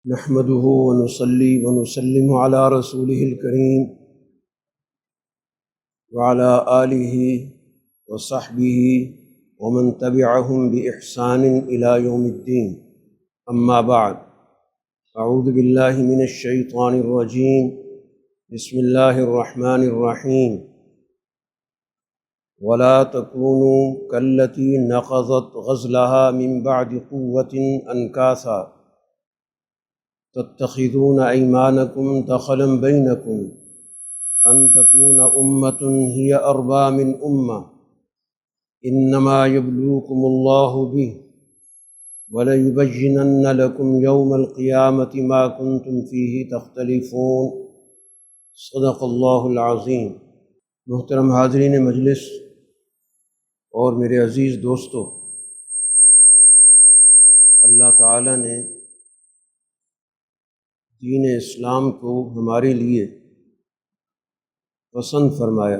نحمده ونصلي ونسلم على رسوله الكريم وعلى آله وصحبه ومن تبعهم بإحسان إلى يوم الدين. أما بعد، أعوذ بالله من الشيطان الرجيم. بسم الله الرحمن الرحيم. ولا تكونوا كالتي نقضت غزلها من بعد قوة أنكاثا تتخذون أيمانكم دخلا بينكم أن تكون أمة هي أربى من أمة إنما يبلوكم الله به وليبينن لكم يوم القيامة ما كنتم فيه تختلفون. صدق اللہ العظیم. محترم حاضرین مجلس اور میرے عزیز دوستو، اللہ تعالیٰ نے دین اسلام کو ہمارے لیے پسند فرمایا،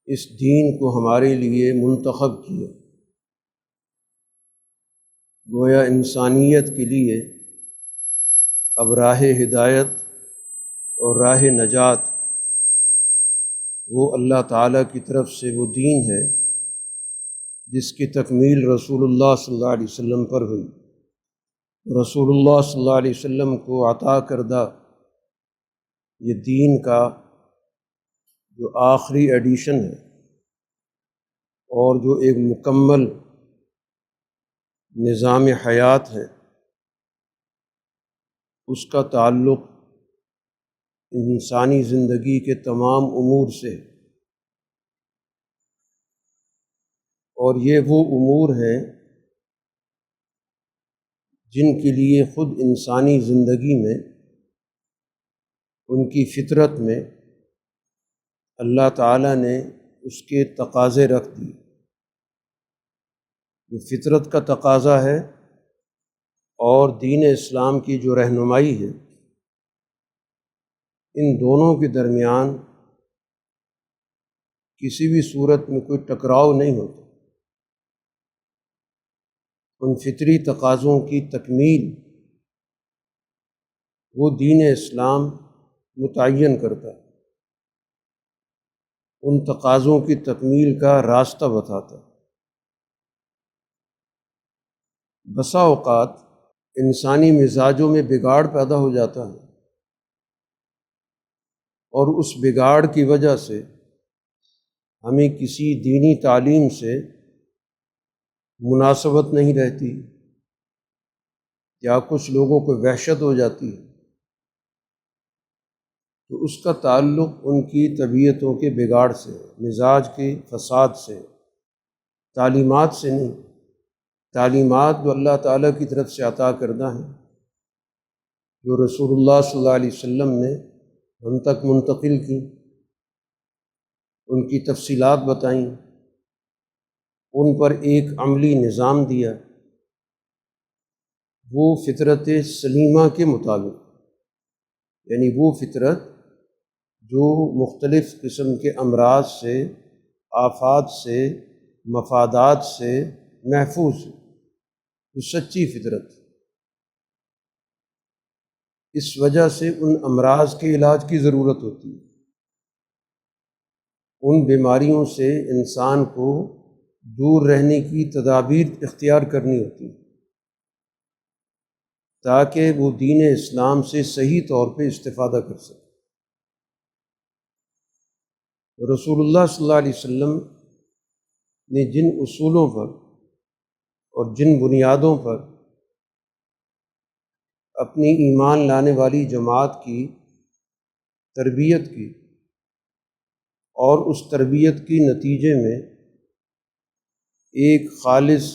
اس دین کو ہمارے لیے منتخب کیا. گویا انسانیت کے لیے اب راہ ہدایت اور راہ نجات وہ اللہ تعالیٰ کی طرف سے وہ دین ہے جس کی تکمیل رسول اللہ صلی اللہ علیہ وسلم پر ہوئی. رسول اللہ صلی اللہ علیہ وسلم کو عطا کردہ یہ دین کا جو آخری ایڈیشن ہے اور جو ایک مکمل نظام حیات ہے، اس کا تعلق انسانی زندگی کے تمام امور سے، اور یہ وہ امور ہیں جن کے لیے خود انسانی زندگی میں ان کی فطرت میں اللہ تعالیٰ نے اس کے تقاضے رکھ دیے. جو فطرت کا تقاضا ہے اور دین اسلام کی جو رہنمائی ہے، ان دونوں کے درمیان کسی بھی صورت میں کوئی ٹکراؤ نہیں ہوتا. ان فطری تقاضوں کی تکمیل وہ دین اسلام متعین کرتا ہے، ان تقاضوں کی تکمیل کا راستہ بتاتا ہے. بسا اوقات انسانی مزاجوں میں بگاڑ پیدا ہو جاتا ہے، اور اس بگاڑ کی وجہ سے ہمیں کسی دینی تعلیم سے مناسبت نہیں رہتی، یا کچھ لوگوں کو وحشت ہو جاتی ہے، تو اس کا تعلق ان کی طبیعتوں کے بگاڑ سے، مزاج کے فساد سے، تعلیمات سے نہیں. تعلیمات جو اللہ تعالیٰ کی طرف سے عطا کردہ ہیں، جو رسول اللہ صلی اللہ علیہ وسلم نے ہم تک منتقل کی، ان کی تفصیلات بتائیں، ان پر ایک عملی نظام دیا، وہ فطرت سلیمہ کے مطابق، یعنی وہ فطرت جو مختلف قسم کے امراض سے، آفات سے، مفادات سے محفوظ ہے، وہ سچی فطرت. اس وجہ سے ان امراض کے علاج کی ضرورت ہوتی ہے، ان بیماریوں سے انسان کو دور رہنے کی تدابیر اختیار کرنی ہوتی ہے تاکہ وہ دین اسلام سے صحیح طور پہ استفادہ کر سکے. رسول اللہ صلی اللہ علیہ وسلم نے جن اصولوں پر اور جن بنیادوں پر اپنی ایمان لانے والی جماعت کی تربیت کی، اور اس تربیت کی نتیجے میں ایک خالص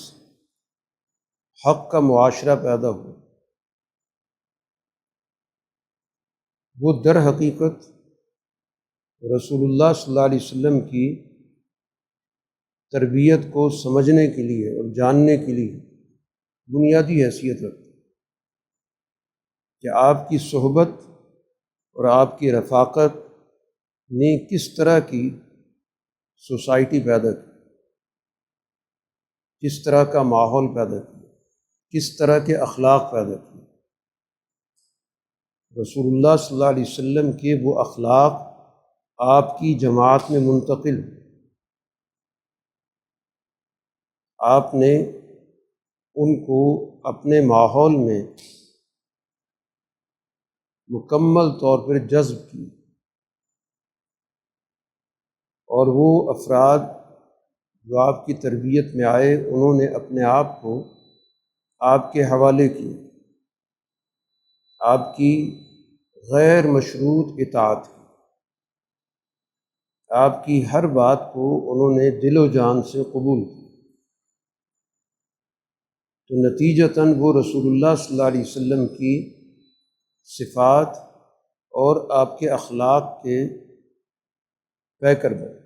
حق کا معاشرہ پیدا ہوا، وہ در حقیقت رسول اللہ صلی اللہ علیہ وسلم کی تربیت کو سمجھنے کے لیے اور جاننے کے لیے بنیادی حیثیت رکھتا ہے کہ آپ کی صحبت اور آپ کی رفاقت نے کس طرح کی سوسائٹی پیدا کی، کس طرح کا ماحول پیدا کیا. کس طرح کے اخلاق پیدا کیے۔ رسول اللہ صلی اللہ علیہ وسلم کے وہ اخلاق آپ کی جماعت میں منتقل، آپ نے ان کو اپنے ماحول میں مکمل طور پر جذب کی، اور وہ افراد جو آپ کی تربیت میں آئے انہوں نے اپنے آپ کو آپ کے حوالے کیا، آپ کی غیر مشروط اطاعت کی، آپ کی ہر بات کو انہوں نے دل و جان سے قبول کی۔ تو نتیجتاً وہ رسول اللہ صلی اللہ علیہ وسلم کی صفات اور آپ کے اخلاق کے پیکر بنے۔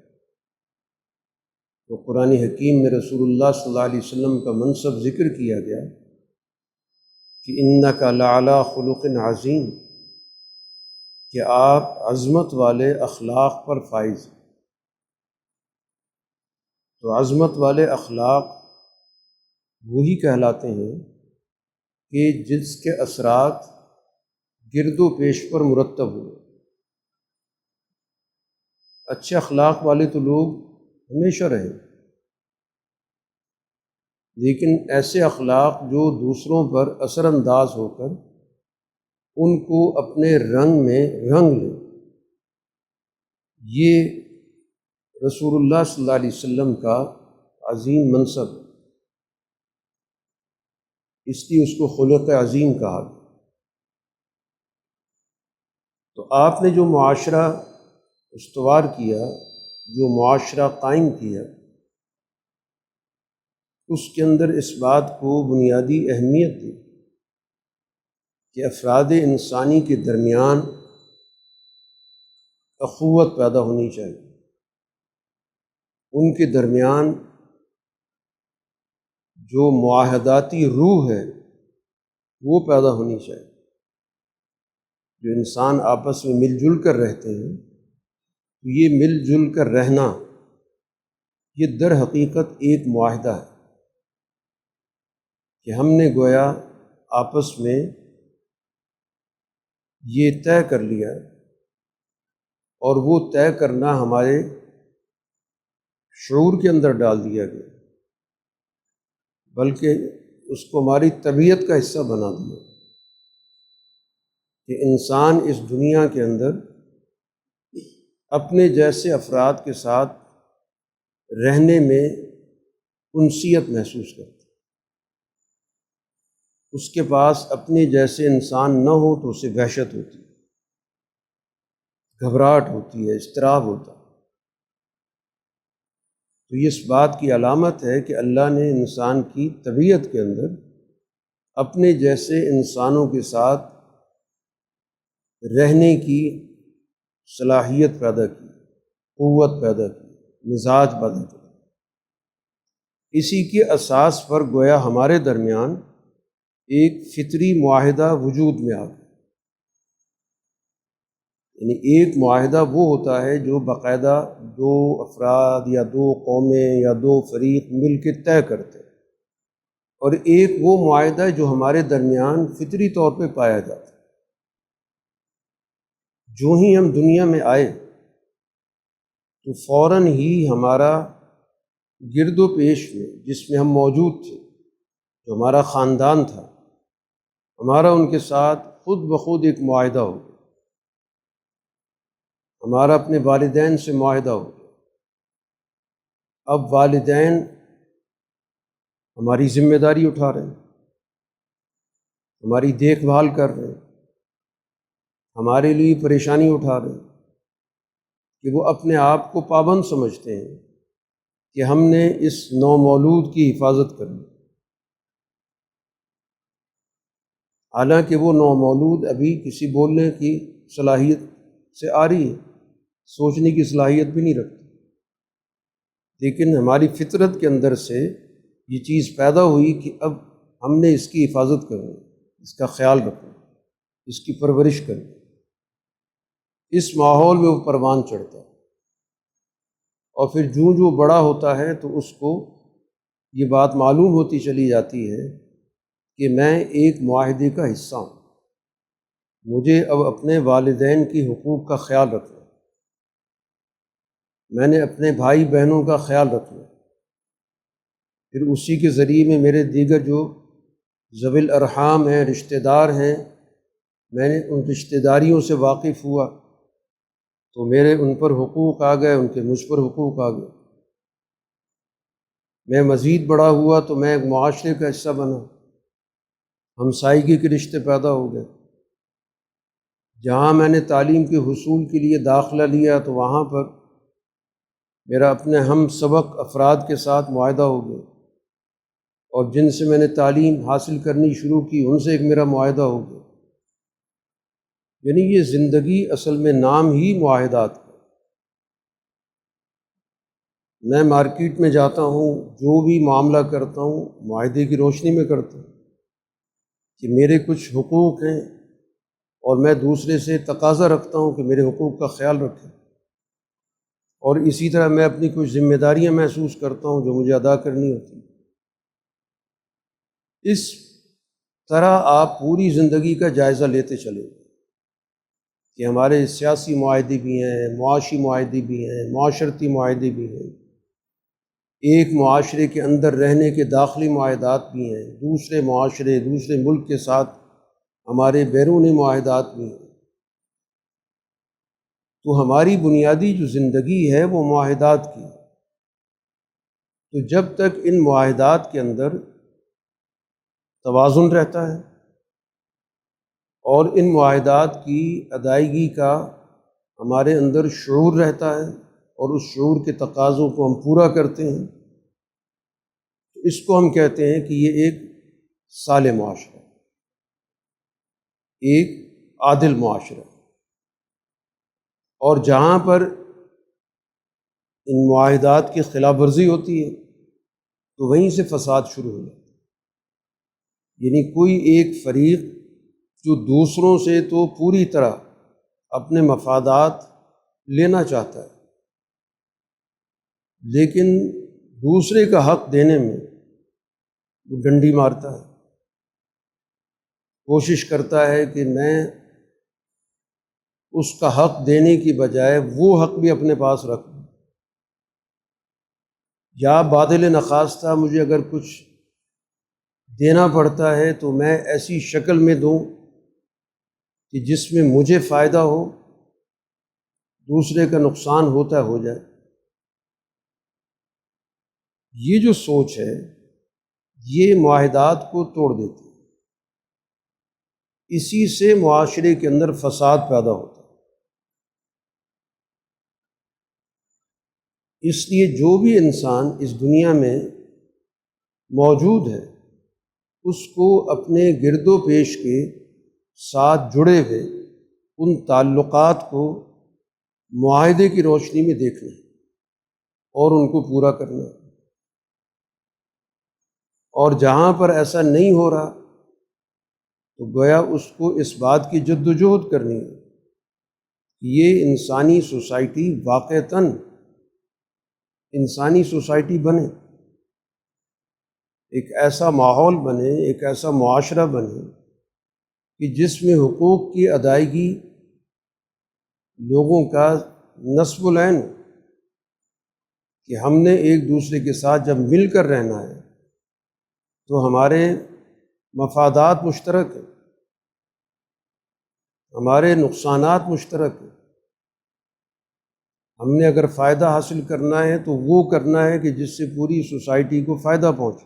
تو قرآن حکیم میں رسول اللہ صلی اللہ علیہ وسلم کا منصب ذکر کیا گیا کہ انک لعلی خلق عظیم، کہ آپ عظمت والے اخلاق پر فائز ہیں۔ تو عظمت والے اخلاق وہی کہلاتے ہیں کہ جس کے اثرات گرد و پیش پر مرتب ہوئے۔ اچھے اخلاق والے تو لوگ ہمیشہ رہیں، لیکن ایسے اخلاق جو دوسروں پر اثر انداز ہو کر ان کو اپنے رنگ میں رنگ لیں، یہ رسول اللہ صلی اللہ علیہ وسلم کا عظیم منصب ہے، اس لیے اس کو خلق عظیم کہا گیا۔ تو آپ نے جو معاشرہ استوار کیا، جو معاشرہ قائم کیا، اس کے اندر اس بات کو بنیادی اہمیت دی کہ افراد انسانی کے درمیان اخوت پیدا ہونی چاہیے، ان کے درمیان جو معاہداتی روح ہے وہ پیدا ہونی چاہیے۔ جو انسان آپس میں مل جل کر رہتے ہیں، تو یہ مل جل کر رہنا یہ در حقیقت ایک معاہدہ ہے کہ ہم نے گویا آپس میں یہ طے کر لیا، اور وہ طے کرنا ہمارے شعور کے اندر ڈال دیا گیا، بلکہ اس کو ہماری طبیعت کا حصہ بنا دیا کہ انسان اس دنیا کے اندر اپنے جیسے افراد کے ساتھ رہنے میں انسیت محسوس کرتا ہے۔ اس کے پاس اپنے جیسے انسان نہ ہو تو اسے وحشت ہوتی ہے، گھبراہٹ ہوتی ہے، اضطراب ہوتا ہے۔ تو یہ اس بات کی علامت ہے کہ اللہ نے انسان کی طبیعت کے اندر اپنے جیسے انسانوں کے ساتھ رہنے کی صلاحیت پیدا کی، قوت پیدا کی، مزاج پیدا کیا۔ اسی کے اساس پر گویا ہمارے درمیان ایک فطری معاہدہ وجود میں آ گیا۔ یعنی ایک معاہدہ وہ ہوتا ہے جو باقاعدہ دو افراد یا دو قومیں یا دو فریق مل کے طے کرتے ہیں، اور ایک وہ معاہدہ جو ہمارے درمیان فطری طور پہ پایا جاتا ہے۔ جو ہی ہم دنیا میں آئے تو فوراً ہی ہمارا گرد و پیش میں جس میں ہم موجود تھے، جو ہمارا خاندان تھا، ہمارا ان کے ساتھ خود بخود ایک معاہدہ ہو گیا۔ ہمارا اپنے والدین سے معاہدہ ہو گیا۔ اب والدین ہماری ذمہ داری اٹھا رہے ہیں، ہماری دیکھ بھال کر رہے ہیں، ہمارے لیے پریشانی اٹھا رہے ہیں، کہ وہ اپنے آپ کو پابند سمجھتے ہیں کہ ہم نے اس نومولود کی حفاظت کرنی، حالانکہ وہ نومولود ابھی کسی بولنے کی صلاحیت سے آ رہی ہے، سوچنے کی صلاحیت بھی نہیں رکھتی، لیکن ہماری فطرت کے اندر سے یہ چیز پیدا ہوئی کہ اب ہم نے اس کی حفاظت کرنی، اس کا خیال رکھنا، اس کی پرورش کرنی۔ اس ماحول میں وہ پروان چڑھتا ہے، اور پھر جو بڑا ہوتا ہے تو اس کو یہ بات معلوم ہوتی چلی جاتی ہے کہ میں ایک معاہدے کا حصہ ہوں، مجھے اب اپنے والدین کی حقوق کا خیال رکھنا، میں نے اپنے بھائی بہنوں کا خیال رکھنا، پھر اسی کے ذریعے میں میرے دیگر جو ذوی الارحام ہیں، رشتہ دار ہیں، میں نے ان رشتہ داریوں سے واقف ہوا تو میرے ان پر حقوق آ گئے، ان کے مجھ پر حقوق آ گئے۔ میں مزید بڑا ہوا تو میں ایک معاشرے کا حصہ بنا، ہمسائیگی کے رشتے پیدا ہو گئے۔ جہاں میں نے تعلیم کے حصول کے لیے داخلہ لیا تو وہاں پر میرا اپنے ہم سبق افراد کے ساتھ معاہدہ ہو گیا، اور جن سے میں نے تعلیم حاصل کرنی شروع کی ان سے ایک میرا معاہدہ ہو گیا۔ یعنی یہ زندگی اصل میں نام ہی معاہدات کا۔ میں مارکیٹ میں جاتا ہوں، جو بھی معاملہ کرتا ہوں معاہدے کی روشنی میں کرتا ہوں کہ میرے کچھ حقوق ہیں، اور میں دوسرے سے تقاضا رکھتا ہوں کہ میرے حقوق کا خیال رکھیں، اور اسی طرح میں اپنی کچھ ذمہ داریاں محسوس کرتا ہوں جو مجھے ادا کرنی ہوتی ہیں۔ اس طرح آپ پوری زندگی کا جائزہ لیتے چلیں کہ ہمارے سیاسی معاہدے بھی ہیں، معاشی معاہدے بھی ہیں، معاشرتی معاہدے بھی ہیں، ایک معاشرے کے اندر رہنے کے داخلی معاہدات بھی ہیں، دوسرے معاشرے دوسرے ملک کے ساتھ ہمارے بیرونی معاہدات بھی ہیں۔ تو ہماری بنیادی جو زندگی ہے وہ معاہدات کی ہے۔ تو جب تک ان معاہدات کے اندر توازن رہتا ہے اور ان معاہدات کی ادائیگی کا ہمارے اندر شعور رہتا ہے اور اس شعور کے تقاضوں کو ہم پورا کرتے ہیں، تو اس کو ہم کہتے ہیں کہ یہ ایک صالح معاشرہ، ایک عادل معاشرہ۔ اور جہاں پر ان معاہدات کی خلاف ورزی ہوتی ہے تو وہیں سے فساد شروع ہو جاتا ہے۔ یعنی کوئی ایک فریق جو دوسروں سے تو پوری طرح اپنے مفادات لینا چاہتا ہے، لیکن دوسرے کا حق دینے میں وہ ڈنڈی مارتا ہے، کوشش کرتا ہے کہ میں اس کا حق دینے کی بجائے وہ حق بھی اپنے پاس رکھ لوں، یا بادل نخواستہ مجھے اگر کچھ دینا پڑتا ہے تو میں ایسی شکل میں دوں کہ جس میں مجھے فائدہ ہو، دوسرے کا نقصان ہوتا ہو جائے۔ یہ جو سوچ ہے یہ معاہدات کو توڑ دیتی ہے، اسی سے معاشرے کے اندر فساد پیدا ہوتا ہے۔ اس لیے جو بھی انسان اس دنیا میں موجود ہے اس کو اپنے گرد و پیش کے ساتھ جڑے ہوئے ان تعلقات کو معاہدے کی روشنی میں دیکھنا ہے اور ان کو پورا کرنا ہے۔ اور جہاں پر ایسا نہیں ہو رہا تو گویا اس کو اس بات کی جد و جہد کرنی ہے کہ یہ انسانی سوسائٹی واقعتاً انسانی سوسائٹی بنے، ایک ایسا ماحول بنے، ایک ایسا معاشرہ بنے کہ جس میں حقوق کی ادائیگی لوگوں کا نصب العین، کہ ہم نے ایک دوسرے کے ساتھ جب مل کر رہنا ہے تو ہمارے مفادات مشترک ہیں، ہمارے نقصانات مشترک ہیں۔ ہم نے اگر فائدہ حاصل کرنا ہے تو وہ کرنا ہے کہ جس سے پوری سوسائٹی کو فائدہ پہنچے،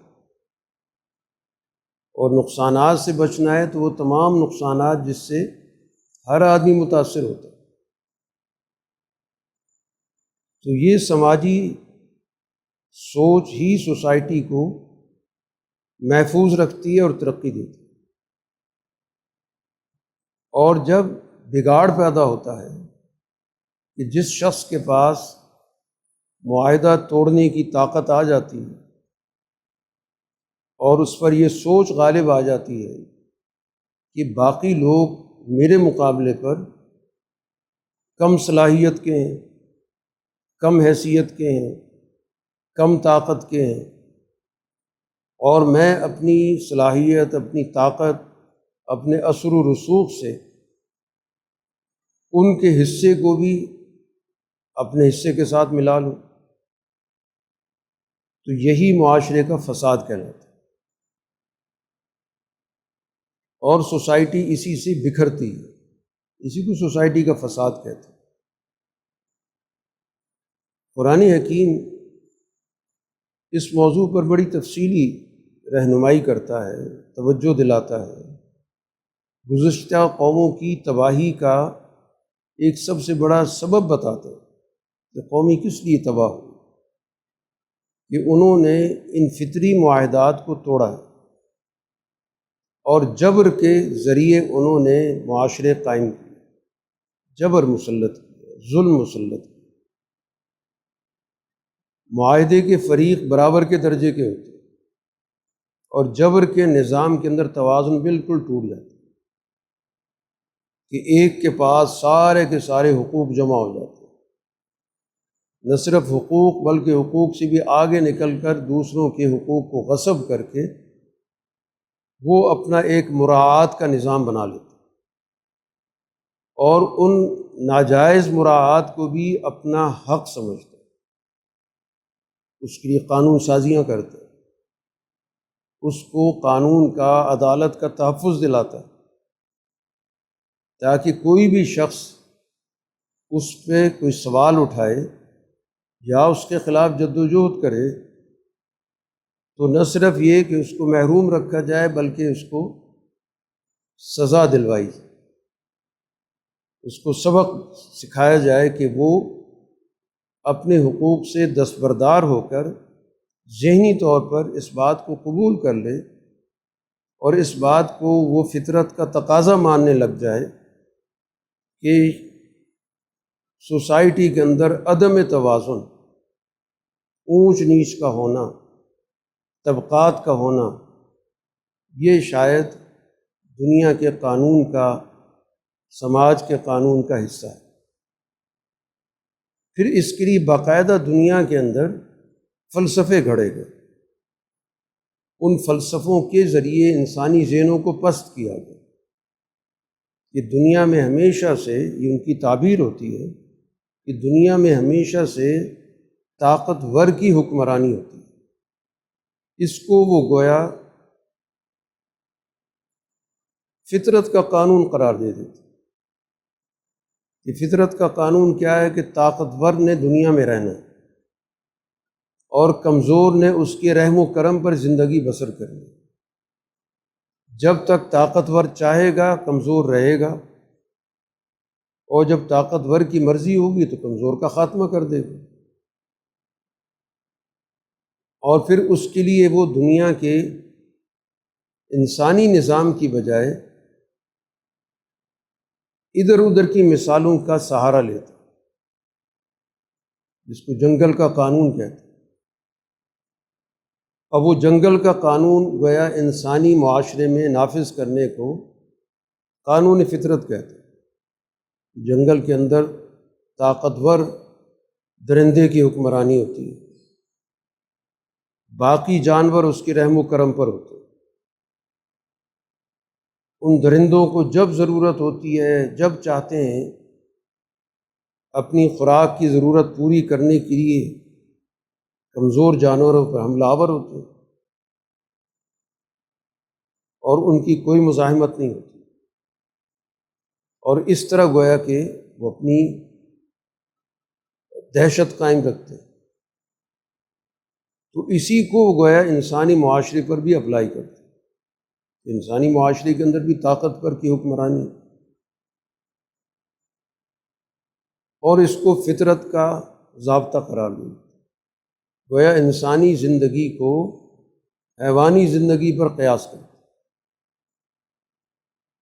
اور نقصانات سے بچنا ہے تو وہ تمام نقصانات جس سے ہر آدمی متاثر ہوتا ہے۔ تو یہ سماجی سوچ ہی سوسائٹی کو محفوظ رکھتی ہے اور ترقی دیتی ہے۔ اور جب بگاڑ پیدا ہوتا ہے کہ جس شخص کے پاس معاہدہ توڑنے کی طاقت آ جاتی ہے اور اس پر یہ سوچ غالب آ جاتی ہے کہ باقی لوگ میرے مقابلے پر کم صلاحیت کے ہیں، کم حیثیت کے ہیں، کم طاقت کے ہیں، اور میں اپنی صلاحیت، اپنی طاقت، اپنے اثر و رسوخ سے ان کے حصے کو بھی اپنے حصے کے ساتھ ملا لوں، تو یہی معاشرے کا فساد کہلاتا ہے، اور سوسائٹی اسی سے بکھرتی ہے، اسی کو سوسائٹی کا فساد کہتے ہیں۔ قرآن حکیم اس موضوع پر بڑی تفصیلی رہنمائی کرتا ہے، توجہ دلاتا ہے، گزشتہ قوموں کی تباہی کا ایک سب سے بڑا سبب بتاتا ہے کہ قومی کس لیے تباہ ہوئی، کہ انہوں نے ان فطری معاہدات کو توڑا ہے اور جبر کے ذریعے انہوں نے معاشرے قائم کیے، جبر مسلط کیا، ظلم مسلط کیا۔ معاہدے کے فریق برابر کے درجے کے ہوتے ہیں، اور جبر کے نظام کے اندر توازن بالکل ٹوٹ جاتا ہے کہ ایک کے پاس سارے کے سارے حقوق جمع ہو جاتے ہیں، نہ صرف حقوق بلکہ حقوق سے بھی آگے نکل کر دوسروں کے حقوق کو غصب کر کے وہ اپنا ایک مراعات کا نظام بنا لیتے ہیں، اور ان ناجائز مراعات کو بھی اپنا حق سمجھتے ہیں، اس کے لیے قانون سازیاں کرتے ہیں، اس کو قانون کا، عدالت کا تحفظ دلاتا ہے، تاکہ کوئی بھی شخص اس پہ کوئی سوال اٹھائے یا اس کے خلاف جدوجہد کرے تو نہ صرف یہ کہ اس کو محروم رکھا جائے بلکہ اس کو سزا دلوائی جائے، اس کو سبق سکھایا جائے کہ وہ اپنے حقوق سے دستبردار ہو کر ذہنی طور پر اس بات کو قبول کر لے اور اس بات کو وہ فطرت کا تقاضا ماننے لگ جائے کہ سوسائٹی کے اندر عدم توازن، اونچ نیچ کا ہونا، طبقات کا ہونا، یہ شاید دنیا کے قانون کا، سماج کے قانون کا حصہ ہے۔ پھر اس کے لیے باقاعدہ دنیا کے اندر فلسفے گھڑے گئے، ان فلسفوں کے ذریعے انسانی ذہنوں کو پست کیا گیا کہ دنیا میں ہمیشہ سے، یہ ان کی تعبیر ہوتی ہے کہ دنیا میں ہمیشہ سے طاقتور کی حکمرانی ہوتی ہے، اس کو وہ گویا فطرت کا قانون قرار دے دیتے کہ فطرت کا قانون کیا ہے کہ طاقتور نے دنیا میں رہنا ہے اور کمزور نے اس کے رحم و کرم پر زندگی بسر کرنی ہے۔ جب تک طاقتور چاہے گا کمزور رہے گا، اور جب طاقتور کی مرضی ہوگی تو کمزور کا خاتمہ کر دے گا، اور پھر اس کے لیے وہ دنیا کے انسانی نظام کی بجائے ادھر ادھر کی مثالوں کا سہارا لیتا، جس کو جنگل کا قانون کہتے ہیں۔ اب وہ جنگل کا قانون گویا انسانی معاشرے میں نافذ کرنے کو قانون فطرت کہتے ہیں۔ جنگل کے اندر طاقتور درندے کی حکمرانی ہوتی ہے، باقی جانور اس کے رحم و کرم پر ہوتے ہیں۔ ان درندوں کو جب ضرورت ہوتی ہے، جب چاہتے ہیں اپنی خوراک کی ضرورت پوری کرنے کے لیے کمزور جانوروں پر حملہ آور ہوتے ہیں، اور ان کی کوئی مزاحمت نہیں ہوتی، اور اس طرح گویا کہ وہ اپنی دہشت قائم رکھتے ہیں۔ تو اسی کو گویا انسانی معاشرے پر بھی اپلائی کرتے ہیں، انسانی معاشرے کے اندر بھی طاقت پر کی حکمرانی، اور اس کو فطرت کا ضابطہ قرار دیا، گویا انسانی زندگی کو حیوانی زندگی پر قیاس کرتے،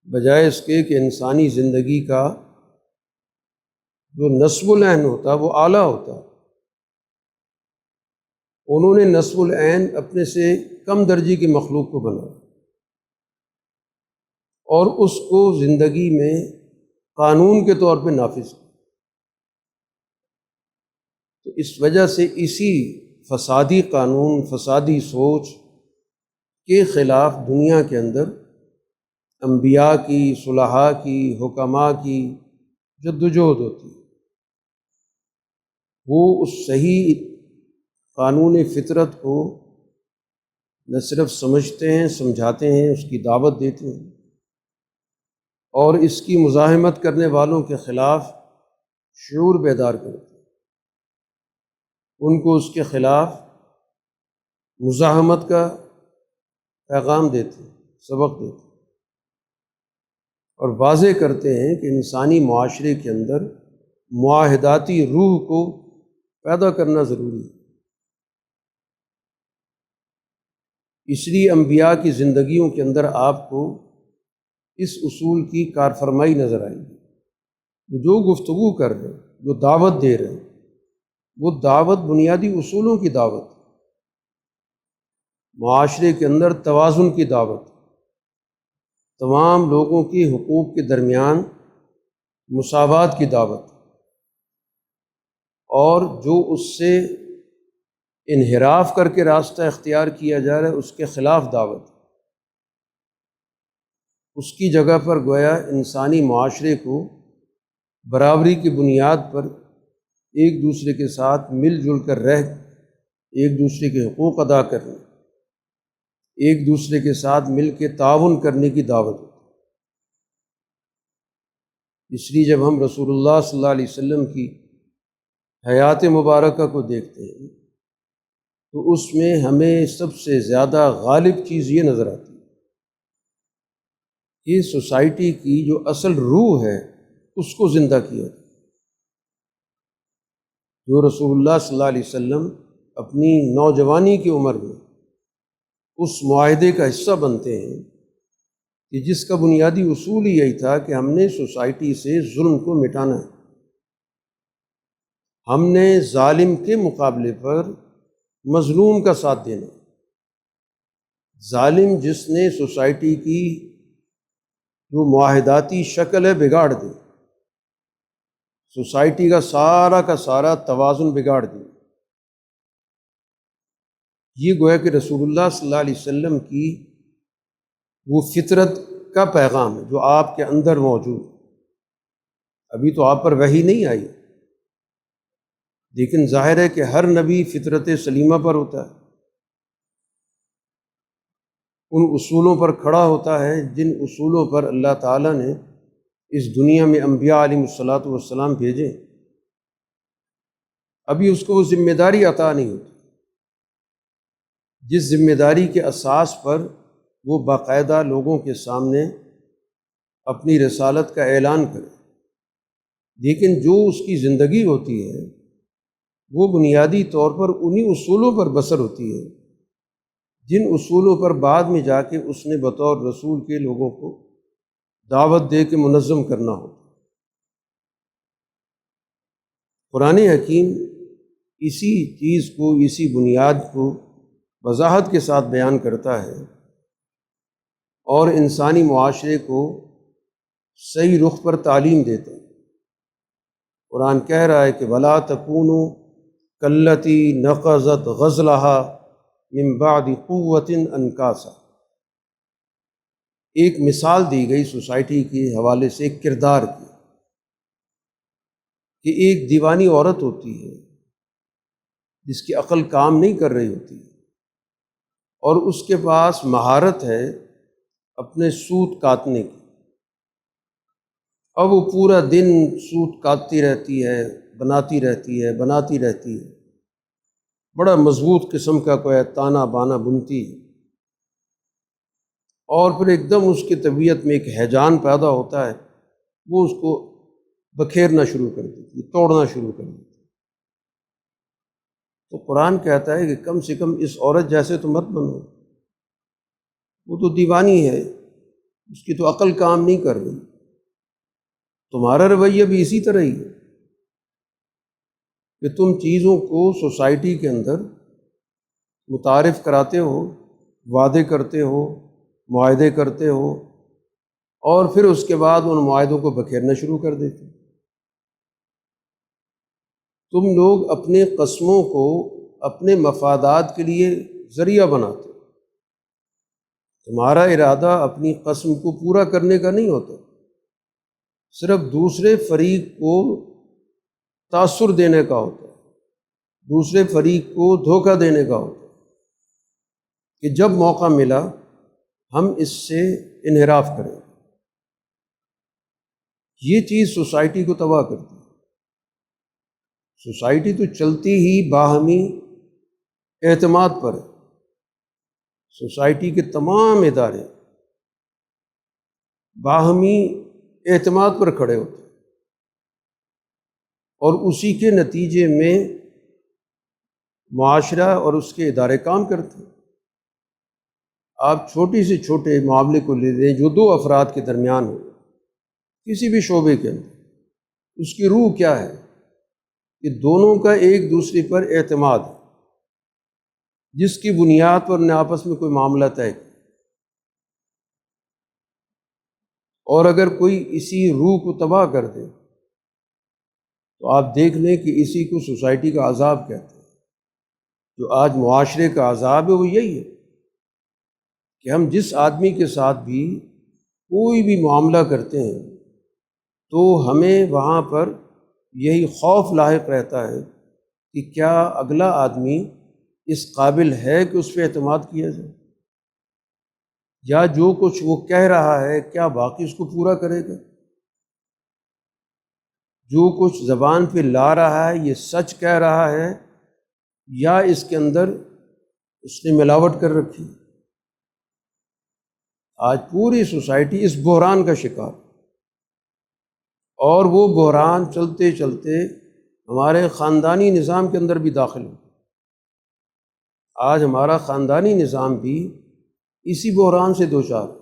بجائے اس کے کہ انسانی زندگی کا جو نصب العین ہوتا وہ اعلیٰ ہوتا، انہوں نے نصب العین اپنے سے کم درجے کی مخلوق کو بنایا اور اس کو زندگی میں قانون کے طور پہ نافذ کیا۔ تو اس وجہ سے اسی فسادی قانون، فسادی سوچ کے خلاف دنیا کے اندر انبیاء کی، صلحاء کی، حکماء کی جدوجہد ہوتی ہے۔ وہ اس صحیح قانون فطرت کو نہ صرف سمجھتے ہیں، سمجھاتے ہیں، اس کی دعوت دیتے ہیں، اور اس کی مزاحمت کرنے والوں کے خلاف شعور بیدار کرتے ہیں، ان کو اس کے خلاف مزاحمت کا پیغام دیتے ہیں، سبق دیتے ہیں، اور واضح کرتے ہیں کہ انسانی معاشرے کے اندر معاہداتی روح کو پیدا کرنا ضروری ہے۔ اس لیے انبیاء کی زندگیوں کے اندر آپ کو اس اصول کی کارفرمائی نظر آئے گی۔ جو گفتگو کر رہے ہیں، جو دعوت دے رہے ہیں، وہ دعوت بنیادی اصولوں کی دعوت، معاشرے کے اندر توازن کی دعوت، تمام لوگوں کی حقوق کے درمیان مساوات کی دعوت، اور جو اس سے انحراف کر کے راستہ اختیار کیا جا رہا ہے اس کے خلاف دعوت۔ اس کی جگہ پر گویا انسانی معاشرے کو برابری کی بنیاد پر ایک دوسرے کے ساتھ مل جل کر رہ، ایک دوسرے کے حقوق ادا کرنے، ایک دوسرے کے ساتھ مل کے تعاون کرنے کی دعوت۔ اس لیے جب ہم رسول اللہ صلی اللہ علیہ وسلم کی حیات مبارکہ کو دیکھتے ہیں تو اس میں ہمیں سب سے زیادہ غالب چیز یہ نظر آتی ہے کہ سوسائٹی کی جو اصل روح ہے اس کو زندہ کیا جائے۔ جو رسول اللہ صلی اللہ علیہ وسلم اپنی نوجوانی کی عمر میں اس معاہدے کا حصہ بنتے ہیں کہ جس کا بنیادی اصول ہی یہی تھا کہ ہم نے سوسائٹی سے ظلم کو مٹانا ہے، ہم نے ظالم کے مقابلے پر مظلوم کا ساتھ دینا۔ ظالم جس نے سوسائٹی کی جو معاہداتی شکل ہے بگاڑ دی، سوسائٹی کا سارا توازن بگاڑ دی، یہ گویا کہ رسول اللہ صلی اللہ علیہ وسلم کی وہ فطرت کا پیغام ہے جو آپ کے اندر موجود ہے۔ ابھی تو آپ پر وحی نہیں آئی، لیکن ظاہر ہے کہ ہر نبی فطرت سلیمہ پر ہوتا ہے، ان اصولوں پر کھڑا ہوتا ہے جن اصولوں پر اللہ تعالیٰ نے اس دنیا میں انبیاء علیہ الصلاۃ والسلام بھیجے۔ ابھی اس کو وہ ذمہ داری عطا نہیں ہوتی جس ذمہ داری کے اساس پر وہ باقاعدہ لوگوں کے سامنے اپنی رسالت کا اعلان کرے، لیکن جو اس کی زندگی ہوتی ہے وہ بنیادی طور پر انہی اصولوں پر بسر ہوتی ہے جن اصولوں پر بعد میں جا کے اس نے بطور رسول کے لوگوں کو دعوت دے کے منظم کرنا ہو۔ قرآن حکیم اسی چیز کو، اسی بنیاد کو وضاحت کے ساتھ بیان کرتا ہے اور انسانی معاشرے کو صحیح رخ پر تعلیم دیتا ہے۔ قرآن کہہ رہا ہے کہ وَلَا تَكُونُوا كَالَّتِي نَقَضَتْ غَزْلَهَا من بعد قوت انکاسا۔ ایک مثال دی گئی سوسائٹی کے حوالے سے ایک کردار کی کہ ایک دیوانی عورت ہوتی ہے جس کی عقل کام نہیں کر رہی ہوتی اور اس کے پاس مہارت ہے اپنے سوت کاٹنے کی۔ اب وہ پورا دن سوت کاٹتی رہتی ہے، بناتی رہتی ہے، بڑا مضبوط قسم کا کوئی تانا بانا بنتی ہے، اور پھر ایک دم اس کی طبیعت میں ایک ہیجان پیدا ہوتا ہے، وہ اس کو بکھیرنا شروع کر دیتی ہے، توڑنا شروع کر دیتی ہے۔ تو قرآن کہتا ہے کہ کم سے کم اس عورت جیسے تو مت بنو، وہ تو دیوانی ہے، اس کی تو عقل کام نہیں کر رہی، تمہارا رویہ بھی اسی طرح ہی ہے کہ تم چیزوں کو سوسائٹی کے اندر متعارف کراتے ہو، وعدے کرتے ہو، معاہدے کرتے ہو، اور پھر اس کے بعد ان معاہدوں کو بکھیرنا شروع کر دیتے ہو۔ تم لوگ اپنے قسموں کو اپنے مفادات کے لیے ذریعہ بناتے ہو، تمہارا ارادہ اپنی قسم کو پورا کرنے کا نہیں ہوتا، صرف دوسرے فریق کو تاثر دینے کا ہوتا ہے، دوسرے فریق کو دھوکہ دینے کا ہوتا ہے کہ جب موقع ملا ہم اس سے انحراف کریں۔ یہ چیز سوسائٹی کو تباہ کرتی ہے۔ سوسائٹی تو چلتی ہی باہمی اعتماد پر ہے۔ سوسائٹی کے تمام ادارے باہمی اعتماد پر کھڑے ہوتے ہیں، اور اسی کے نتیجے میں معاشرہ اور اس کے ادارے کام کرتے ہیں۔ آپ چھوٹی سے چھوٹے معاملے کو لے لیں جو دو افراد کے درمیان ہو، کسی بھی شعبے کے اندر، اس کی روح کیا ہے کہ دونوں کا ایک دوسرے پر اعتماد ہے، جس کی بنیاد پر انہیں آپس میں کوئی معاملہ طے کیا۔ اور اگر کوئی اسی روح کو تباہ کر دے تو آپ دیکھ لیں کہ اسی کو سوسائٹی کا عذاب کہتے ہیں۔ جو آج معاشرے کا عذاب ہے وہ یہی ہے کہ ہم جس آدمی کے ساتھ بھی کوئی بھی معاملہ کرتے ہیں تو ہمیں وہاں پر یہی خوف لاحق رہتا ہے کہ کیا اگلا آدمی اس قابل ہے کہ اس پہ اعتماد کیا جائے، یا جو کچھ وہ کہہ رہا ہے کیا باقی اس کو پورا کرے گا، جو کچھ زبان پہ لا رہا ہے یہ سچ کہہ رہا ہے یا اس کے اندر اس نے ملاوٹ کر رکھی۔ آج پوری سوسائٹی اس بحران کا شکار، اور وہ بحران چلتے چلتے ہمارے خاندانی نظام کے اندر بھی داخل ہو۔ آج ہمارا خاندانی نظام بھی اسی بحران سے دوچار ہے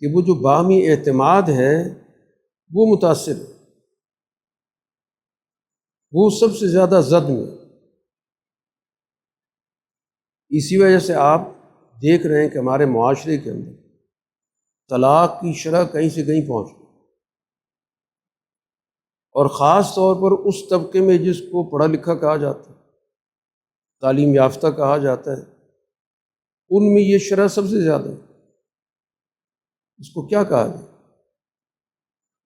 کہ وہ جو باہمی اعتماد ہے وہ متاثر ہے، وہ سب سے زیادہ زد میں۔ اسی وجہ سے آپ دیکھ رہے ہیں کہ ہمارے معاشرے کے اندر طلاق کی شرح کہیں سے کہیں پہنچ گئی، اور خاص طور پر اس طبقے میں جس کو پڑھا لکھا کہا جاتا ہے، تعلیم یافتہ کہا جاتا ہے، ان میں یہ شرح سب سے زیادہ ہے۔ اس کو کیا کہا جائے؟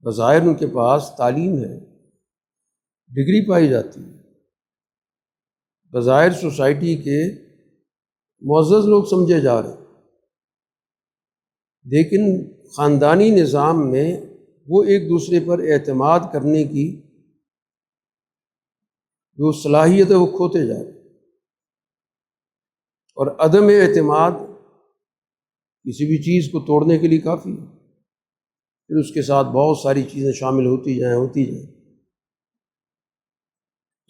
بظاہر ان کے پاس تعلیم ہے، ڈگری پائی جاتی ہے، بظاہر سوسائٹی کے معزز لوگ سمجھے جا رہے ہیں، لیکن خاندانی نظام میں وہ ایک دوسرے پر اعتماد کرنے کی جو صلاحیت ہے وہ کھوتے جا رہے ہیں۔ اور عدم اعتماد کسی بھی چیز کو توڑنے کے لیے کافی ہے، پھر اس کے ساتھ بہت ساری چیزیں شامل ہوتی جائیں۔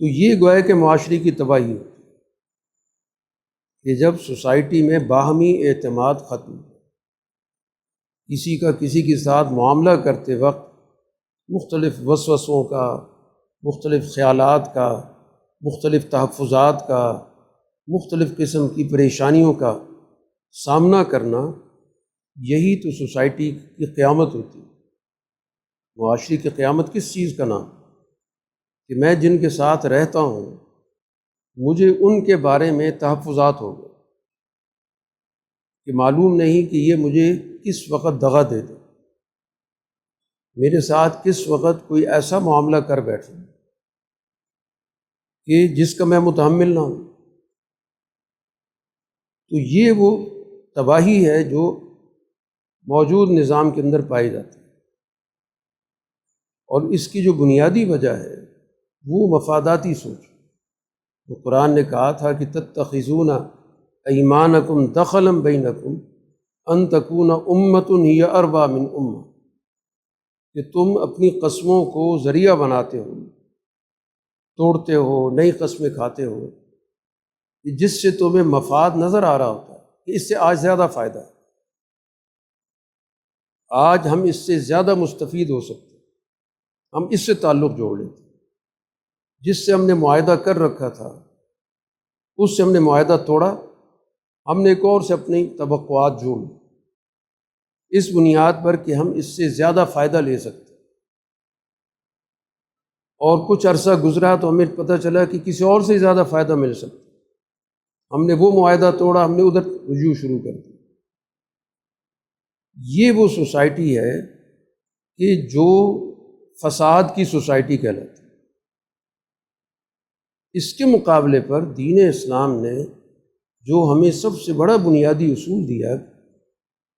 تو یہ گویا کہ معاشرے کی تباہی ہوتی ہے کہ جب سوسائٹی میں باہمی اعتماد ختم، کسی کا کسی کے ساتھ معاملہ کرتے وقت مختلف وسوسوں کا، مختلف خیالات کا، مختلف تحفظات کا، مختلف قسم کی پریشانیوں کا سامنا کرنا، یہی تو سوسائٹی کی قیامت ہوتی ہے۔ معاشرے کی قیامت کس چیز کا نام؟ کہ میں جن کے ساتھ رہتا ہوں مجھے ان کے بارے میں تحفظات ہو گئے کہ معلوم نہیں کہ یہ مجھے کس وقت دغا دے دے، میرے ساتھ کس وقت کوئی ایسا معاملہ کر بیٹھے کہ جس کا میں متحمل نہ ہوں۔ تو یہ وہ تباہی ہے جو موجود نظام کے اندر پائی جاتی ہے، اور اس کی جو بنیادی وجہ ہے وہ مفاداتی سوچ۔ تو قرآن نے کہا تھا کہ تتخذون ایمانکم دخلا بینکم ان تکون امۃ ہی اربا من امہ، کہ تم اپنی قسموں کو ذریعہ بناتے ہو، توڑتے ہو، نئی قسمیں کھاتے ہو، جس سے تمہیں مفاد نظر آ رہا ہوتا ہے کہ اس سے آج زیادہ فائدہ ہے، آج ہم اس سے زیادہ مستفید ہو سکتے ہیں، ہم اس سے تعلق جوڑ لیتے ہیں، جس سے ہم نے معاہدہ کر رکھا تھا اس سے ہم نے معاہدہ توڑا، ہم نے ایک اور سے اپنی توقعات جوڑ لی، اس بنیاد پر کہ ہم اس سے زیادہ فائدہ لے سکتے ہیں، اور کچھ عرصہ گزرا تو ہمیں پتہ چلا کہ کسی اور سے زیادہ فائدہ مل سکتا ہے، ہم نے وہ معاہدہ توڑا، ہم نے ادھر رجوع شروع کر دیا۔ یہ وہ سوسائٹی ہے کہ جو فساد کی سوسائٹی کہلاتی ہے۔ اس کے مقابلے پر دین اسلام نے جو ہمیں سب سے بڑا بنیادی اصول دیا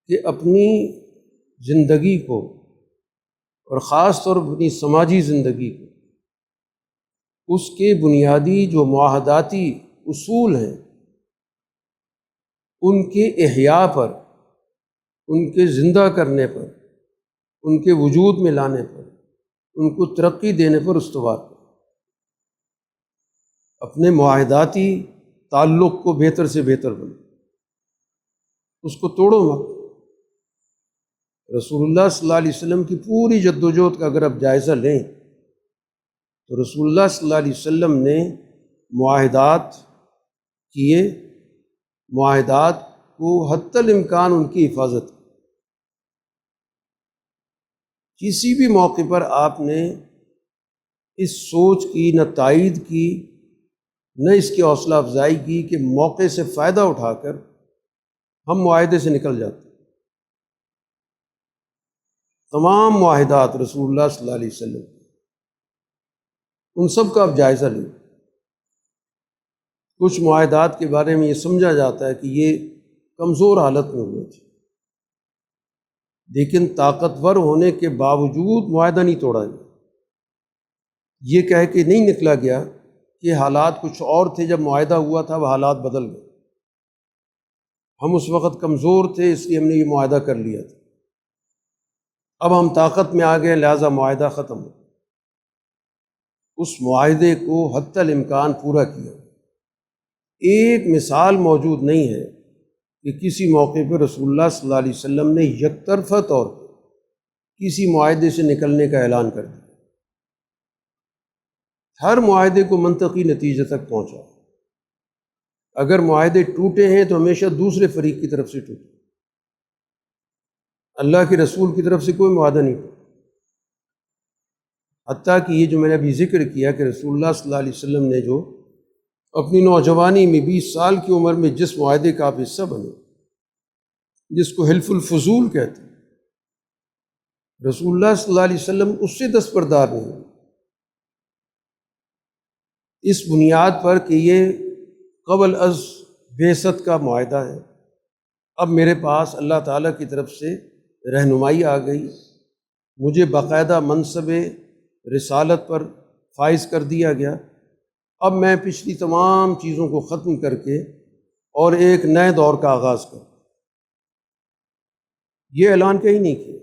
کہ اپنی زندگی کو، اور خاص طور پر اپنی سماجی زندگی کو، اس کے بنیادی جو معاہداتی اصول ہیں ان کے احیاء پر، ان کے زندہ کرنے پر، ان کے وجود میں لانے پر، ان کو ترقی دینے پر استوار کریں۔ اپنے معاہداتی تعلق کو بہتر سے بہتر بنائیں، اس کو توڑو مت۔ رسول اللہ صلی اللہ علیہ وسلم کی پوری جد و جہد کا اگر آپ جائزہ لیں تو رسول اللہ صلی اللہ علیہ وسلم نے معاہدات کیے، معاہدات کو حتی الامکان ان کی حفاظت کی۔ کسی بھی موقع پر آپ نے اس سوچ کی نہ تائید کی، نہ اس کی حوصلہ افزائی کی کہ موقع سے فائدہ اٹھا کر ہم معاہدے سے نکل جاتے۔ تمام معاہدات رسول اللہ صلی اللہ علیہ وسلم، ان سب کا آپ جائزہ لیں۔ کچھ معاہدات کے بارے میں یہ سمجھا جاتا ہے کہ یہ کمزور حالت میں ہوئے تھے، لیکن طاقتور ہونے کے باوجود معاہدہ نہیں توڑا گیا۔ یہ کہہ کے نہیں نکلا گیا کہ حالات کچھ اور تھے جب معاہدہ ہوا تھا، وہ حالات بدل گئے، ہم اس وقت کمزور تھے اس لیے ہم نے یہ معاہدہ کر لیا تھا، اب ہم طاقت میں آ گئے لہٰذا معاہدہ ختم ہو۔ اس معاہدے کو حتی الامکان پورا کیا۔ ایک مثال موجود نہیں ہے کہ کسی موقع پہ رسول اللہ صلی اللہ علیہ وسلم نے یک طرفہ طور پر کسی معاہدے سے نکلنے کا اعلان کر دیا۔ ہر معاہدے کو منطقی نتیجے تک پہنچا۔ اگر معاہدے ٹوٹے ہیں تو ہمیشہ دوسرے فریق کی طرف سے ٹوٹے، اللہ کے رسول کی طرف سے کوئی معاہدہ نہیں ٹوٹا۔ حتیٰ کہ یہ جو میں نے ابھی ذکر کیا کہ رسول اللہ صلی اللہ علیہ وسلم نے جو اپنی نوجوانی میں 20 سال کی عمر میں جس معاہدے کا آپ حصہ بنے، جس کو حلف الفضول کہتے ہیں، رسول اللہ صلی اللہ علیہ وسلم اس سے دستبردار نہیں ہوئے، اس بنیاد پر کہ یہ قبل از بعثت کا معاہدہ ہے۔ اب میرے پاس اللہ تعالیٰ کی طرف سے رہنمائی آ گئی، مجھے باقاعدہ منصب رسالت پر فائز کر دیا گیا، اب میں پچھلی تمام چیزوں کو ختم کر کے اور ایک نئے دور کا آغاز کروں۔ یہ اعلان کہیں نہیں کیا،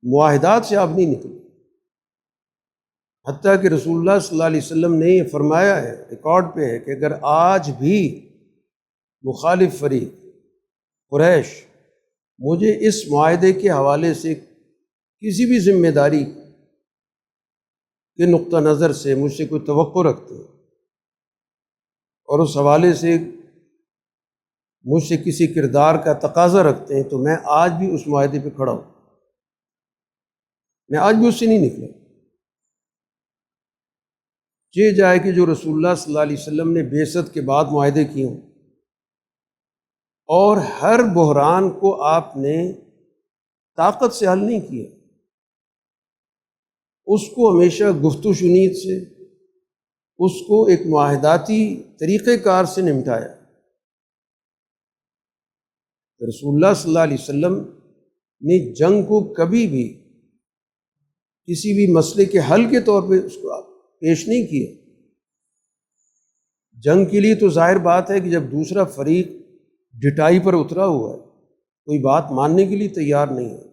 معاہدات سے آپ نہیں نکلے۔ حتیٰ کہ رسول اللہ صلی اللہ علیہ وسلم نے یہ فرمایا ہے، ریکارڈ پہ ہے کہ اگر آج بھی مخالف فریق قریش مجھے اس معاہدے کے حوالے سے کسی بھی ذمہ داری کے نقطہ نظر سے مجھ سے کوئی توقع رکھتے ہیں اور اس حوالے سے مجھ سے کسی کردار کا تقاضا رکھتے ہیں، تو میں آج بھی اس معاہدے پہ کھڑا ہوں، میں آج بھی اس سے نہیں نکلا۔ یہ جائے کہ جو رسول اللہ صلی اللہ علیہ وسلم نے بعثت کے بعد معاہدے کیے ہوں، اور ہر بحران کو آپ نے طاقت سے حل نہیں کیا، اس کو ہمیشہ گفت و شنید سے، اس کو ایک معاہداتی طریقہ کار سے نمٹایا۔ رسول اللہ صلی اللہ علیہ وسلم نے جنگ کو کبھی بھی کسی بھی مسئلے کے حل کے طور پہ اس کو پیش نہیں کیا۔ جنگ کے لیے تو ظاہر بات ہے کہ جب دوسرا فریق ڈٹائی پر اترا ہوا ہے، کوئی بات ماننے کے لیے تیار نہیں ہے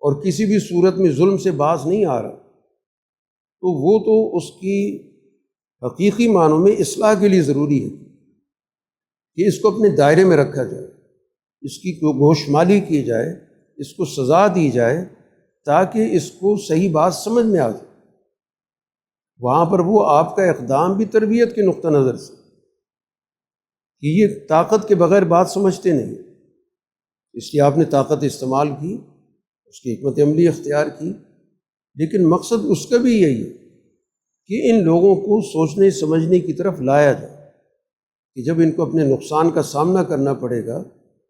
اور کسی بھی صورت میں ظلم سے باز نہیں آ رہا، تو وہ تو اس کی حقیقی معنوں میں اصلاح کے لیے ضروری ہے کہ اس کو اپنے دائرے میں رکھا جائے، اس کی گوشمالی کی جائے، اس کو سزا دی جائے تاکہ اس کو صحیح بات سمجھ میں آ جائے۔ وہاں پر وہ آپ کا اقدام بھی تربیت کے نقطہ نظر سے کہ یہ طاقت کے بغیر بات سمجھتے نہیں، اس لیے آپ نے طاقت استعمال کی، اس کی حکمت عملی اختیار کی، لیکن مقصد اس کا بھی یہی ہے کہ ان لوگوں کو سوچنے سمجھنے کی طرف لایا جائے کہ جب ان کو اپنے نقصان کا سامنا کرنا پڑے گا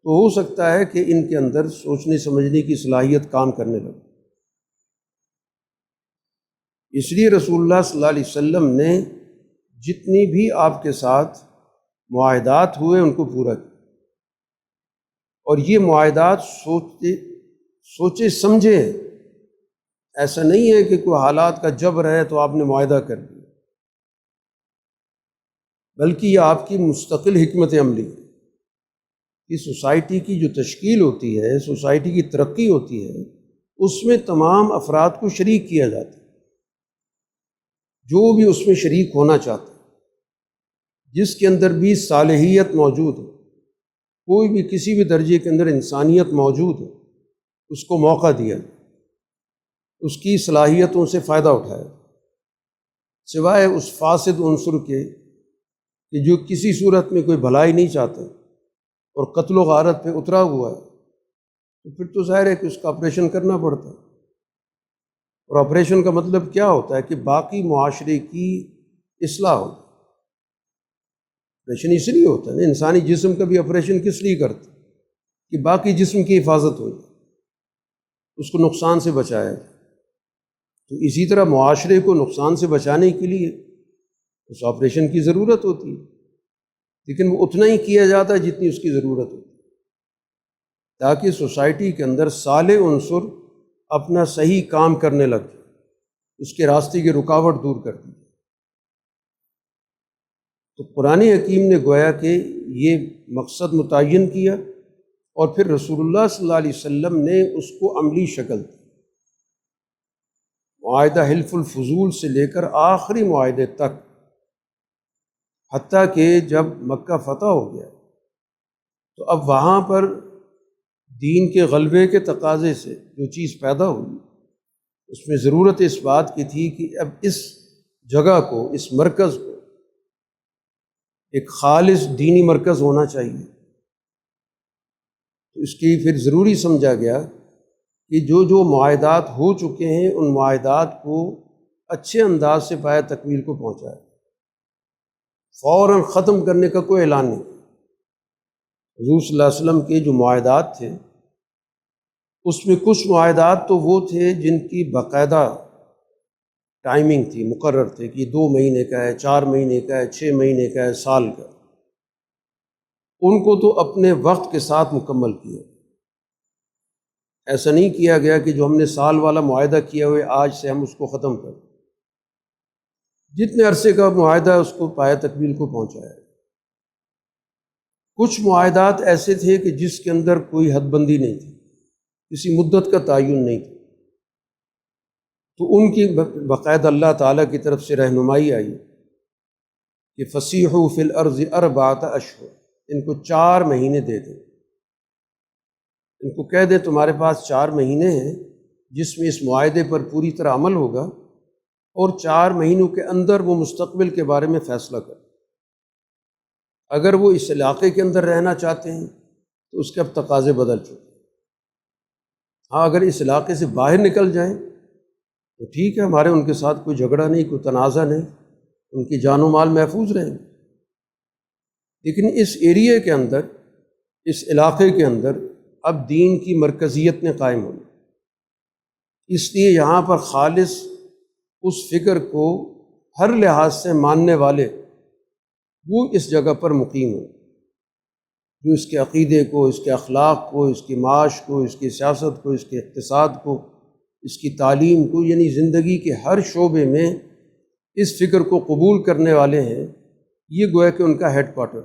تو ہو سکتا ہے کہ ان کے اندر سوچنے سمجھنے کی صلاحیت کام کرنے لگے۔ اس لیے رسول اللہ صلی اللہ علیہ وسلم نے جتنی بھی آپ کے ساتھ معاہدات ہوئے ان کو پورا کیا، اور یہ معاہدات سوچے سمجھے، ایسا نہیں ہے کہ کوئی حالات کا جبر ہے تو آپ نے معاہدہ کر دیا، بلکہ یہ آپ کی مستقل حکمت عملی ہے کہ سوسائٹی کی جو تشکیل ہوتی ہے، سوسائٹی کی ترقی ہوتی ہے، اس میں تمام افراد کو شریک کیا جاتا ہے، جو بھی اس میں شریک ہونا چاہتا ہے، جس کے اندر بھی صالحیت موجود ہے، کوئی بھی کسی بھی درجے کے اندر انسانیت موجود ہے، اس کو موقع دیا جائے، اس کی صلاحیتوں سے فائدہ اٹھایا، سوائے اس فاسد عنصر کے کہ جو کسی صورت میں کوئی بھلائی نہیں چاہتا اور قتل و غارت پہ اترا ہوا ہے، تو پھر تو ظاہر ہے کہ اس کا آپریشن کرنا پڑتا ہے۔ اور آپریشن کا مطلب کیا ہوتا ہے کہ باقی معاشرے کی اصلاح ہو۔ آپریشن اس لیے ہوتا ہے نا، انسانی جسم کا بھی آپریشن کس لیے کرتا ہے؟ کہ باقی جسم کی حفاظت ہو جائے، اس کو نقصان سے بچایا جائے۔ تو اسی طرح معاشرے کو نقصان سے بچانے کے لیے اس آپریشن کی ضرورت ہوتی ہے، لیکن وہ اتنا ہی کیا جاتا ہے جتنی اس کی ضرورت ہوتی ہے، تاکہ سوسائٹی کے اندر صالح عنصر اپنا صحیح کام کرنے لگ جائے، اس کے راستے کی رکاوٹ دور کر دی۔ تو قرآن حکیم نے گویا کہ یہ مقصد متعین کیا، اور پھر رسول اللہ صلی اللہ علیہ وسلم نے اس کو عملی شکل دی۔ معاہدہ حلف الفضول سے لے کر آخری معاہدے تک، حتیٰ کہ جب مکہ فتح ہو گیا تو اب وہاں پر دین کے غلبے کے تقاضے سے جو چیز پیدا ہوئی، اس میں ضرورت اس بات کی تھی کہ اب اس جگہ کو، اس مرکز کو ایک خالص دینی مرکز ہونا چاہیے۔ تو اس کی پھر ضروری سمجھا گیا کہ جو معاہدات ہو چکے ہیں ان معاہدات کو اچھے انداز سے پایہ تکمیل کو پہنچائے، فوراً ختم کرنے کا کوئی اعلان نہیں۔ حضور صلی اللہ علیہ وسلم کے جو معاہدات تھے، اس میں کچھ معاہدات تو وہ تھے جن کی باقاعدہ ٹائمنگ تھی، مقرر تھے کہ 2 مہینے کا ہے، 4 مہینے کا ہے، 6 مہینے کا ہے، سال کا۔ ان کو تو اپنے وقت کے ساتھ مکمل کیا۔ ایسا نہیں کیا گیا کہ جو ہم نے سال والا معاہدہ کیا ہوئے آج سے ہم اس کو ختم کریں۔ جتنے عرصے کا معاہدہ اس کو پایہ تکمیل کو پہنچایا۔ کچھ معاہدات ایسے تھے کہ جس کے اندر کوئی حد بندی نہیں تھی، کسی مدت کا تعین نہیں تھا، تو ان کی باقاعدہ اللہ تعالیٰ کی طرف سے رہنمائی آئی کہ فسیحوا فی الارض 4 اشہر، ان کو 4 مہینے دے دیں، ان کو کہہ دیں تمہارے پاس 4 مہینے ہیں جس میں اس معاہدے پر پوری طرح عمل ہوگا، اور 4 مہینوں کے اندر وہ مستقبل کے بارے میں فیصلہ کر۔ اگر وہ اس علاقے کے اندر رہنا چاہتے ہیں تو اس کے اب تقاضے بدل چکے۔ ہاں، اگر اس علاقے سے باہر نکل جائیں تو ٹھیک ہے، ہمارے ان کے ساتھ کوئی جھگڑا نہیں، کوئی تنازع نہیں، ان کی جان و مال محفوظ رہیں گے، لیکن اس ایریے کے اندر، اس علاقے کے اندر اب دین کی مرکزیت نے قائم ہونی، اس لیے یہاں پر خالص اس فکر کو ہر لحاظ سے ماننے والے وہ اس جگہ پر مقیم ہوں، جو اس کے عقیدے کو، اس کے اخلاق کو، اس کی معاش کو، اس کی سیاست کو، اس کے اقتصاد کو، اس کی تعلیم کو، یعنی زندگی کے ہر شعبے میں اس فکر کو قبول کرنے والے ہیں۔ یہ گویا کہ ان کا ہیڈ کوارٹر۔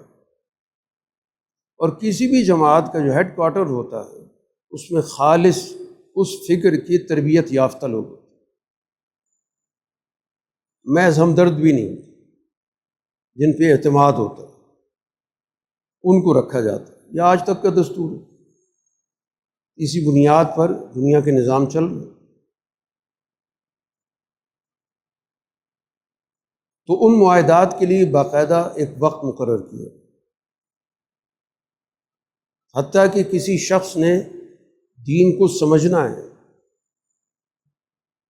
اور کسی بھی جماعت کا جو ہیڈ کوارٹر ہوتا ہے اس میں خالص اس فکر کی تربیت یافتہ لوگ ہوتے ہیں، محض ہمدرد بھی نہیں، جن پہ اعتماد ہوتا ہے ان کو رکھا جاتا ہے۔ یہ آج تک کا دستور ہے، اسی بنیاد پر دنیا کے نظام چل رہے۔ تو ان معاہدات کے لیے باقاعدہ ایک وقت مقرر کیا، حتیٰ کہ کسی شخص نے دین کو سمجھنا ہے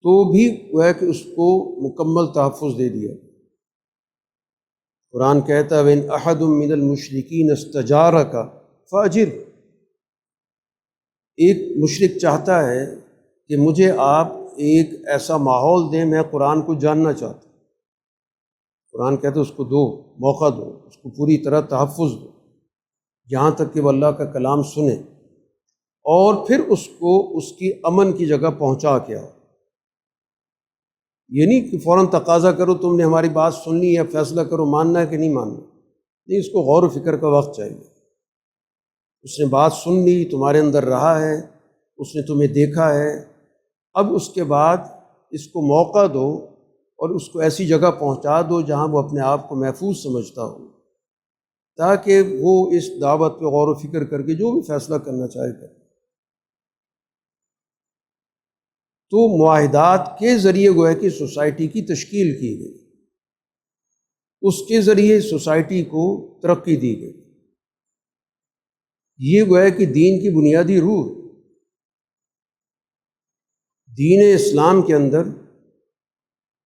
تو بھی وہ ہے کہ اس کو مکمل تحفظ دے دیا۔ قرآن کہتا ہے وَإِنْ أَحَدٌ مِّنَ الْمُشْرِكِينَ اسْتَجَارَكَ فَأَجِرْهُ، ایک مشرک چاہتا ہے کہ مجھے آپ ایک ایسا ماحول دیں، میں قرآن کو جاننا چاہتا ہوں۔ قرآن کہتے اس کو دو، موقع دو، اس کو پوری طرح تحفظ دو، یہاں تک کہ وہ اللہ کا کلام سنے، اور پھر اس کو اس کی امن کی جگہ پہنچا کے آؤ۔ یہ نہیں کہ فوراً تقاضا کرو تم نے ہماری بات سن لی ہے، فیصلہ کرو ماننا ہے کہ نہیں ماننا، نہیں، اس کو غور و فکر کا وقت چاہیے۔ اس نے بات سن لی، تمہارے اندر رہا ہے، اس نے تمہیں دیکھا ہے، اب اس کے بعد اس کو موقع دو اور اس کو ایسی جگہ پہنچا دو جہاں وہ اپنے آپ کو محفوظ سمجھتا ہو، تاکہ وہ اس دعوت پہ غور و فکر کر کے جو بھی فیصلہ کرنا چاہے کرے۔ تو معاہدات کے ذریعے گویا کہ سوسائٹی کی تشکیل کی گئی، اس کے ذریعے سوسائٹی کو ترقی دی گئی۔ یہ گویا کہ دین کی بنیادی روح ہے۔ دین اسلام کے اندر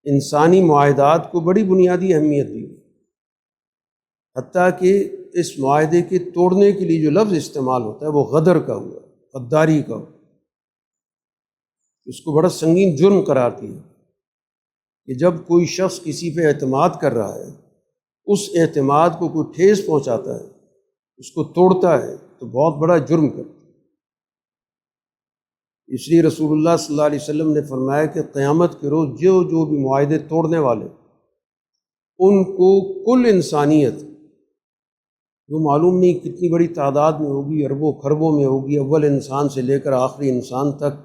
انسانی معاہدات کو بڑی بنیادی اہمیت دی گئی، حتیٰ کہ اس معاہدے کے توڑنے کے لیے جو لفظ استعمال ہوتا ہے وہ غدر کا ہوا، غداری کا ہوا، اس کو بڑا سنگین جرم قرار دیا کہ جب کوئی شخص کسی پہ اعتماد کر رہا ہے، اس اعتماد کو کوئی ٹھیس پہنچاتا ہے، اس کو توڑتا ہے، تو بہت بڑا جرم کرتا ہے۔ اس لیے رسول اللہ صلی اللہ علیہ وسلم نے فرمایا کہ قیامت کے روز جو بھی معاہدے توڑنے والے، ان کو کل انسانیت، جو معلوم نہیں کتنی بڑی تعداد میں ہوگی، اربوں خربوں میں ہوگی، اول انسان سے لے کر آخری انسان تک،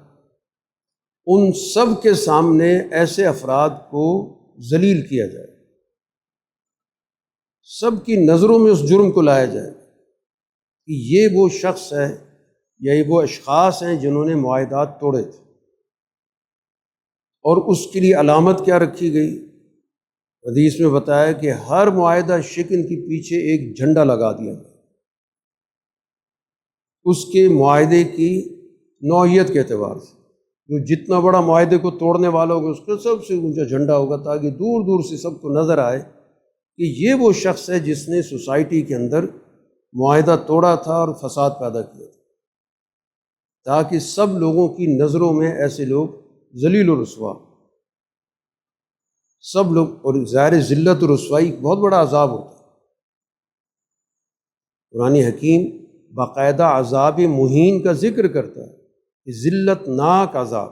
ان سب کے سامنے ایسے افراد کو ذلیل کیا جائے، سب کی نظروں میں اس جرم کو لایا جائے کہ یہ وہ شخص ہے یا یہ وہ اشخاص ہیں جنہوں نے معاہدات توڑے تھے۔ اور اس کے لیے علامت کیا رکھی گئی؟ حدیث میں بتایا کہ ہر معاہدہ شکن کے پیچھے ایک جھنڈا لگا دیا گیا، اس کے معاہدے کی نوعیت کے اعتبار سے، جو جتنا بڑا معاہدے کو توڑنے والا ہوگا اس کا سب سے اونچا جھنڈا ہوگا، تاکہ دور دور سے سب کو نظر آئے کہ یہ وہ شخص ہے جس نے سوسائٹی کے اندر معاہدہ توڑا تھا اور فساد پیدا کیا تھا، تاکہ سب لوگوں کی نظروں میں ایسے لوگ ذلیل و رسوا، سب لوگ، اور ظاہر ذلت و رسوائی بہت بڑا عذاب ہوتا ہے۔ قرآن حکیم باقاعدہ عذاب مہین کا ذکر کرتا ہے کہ ذلت ناک عذاب،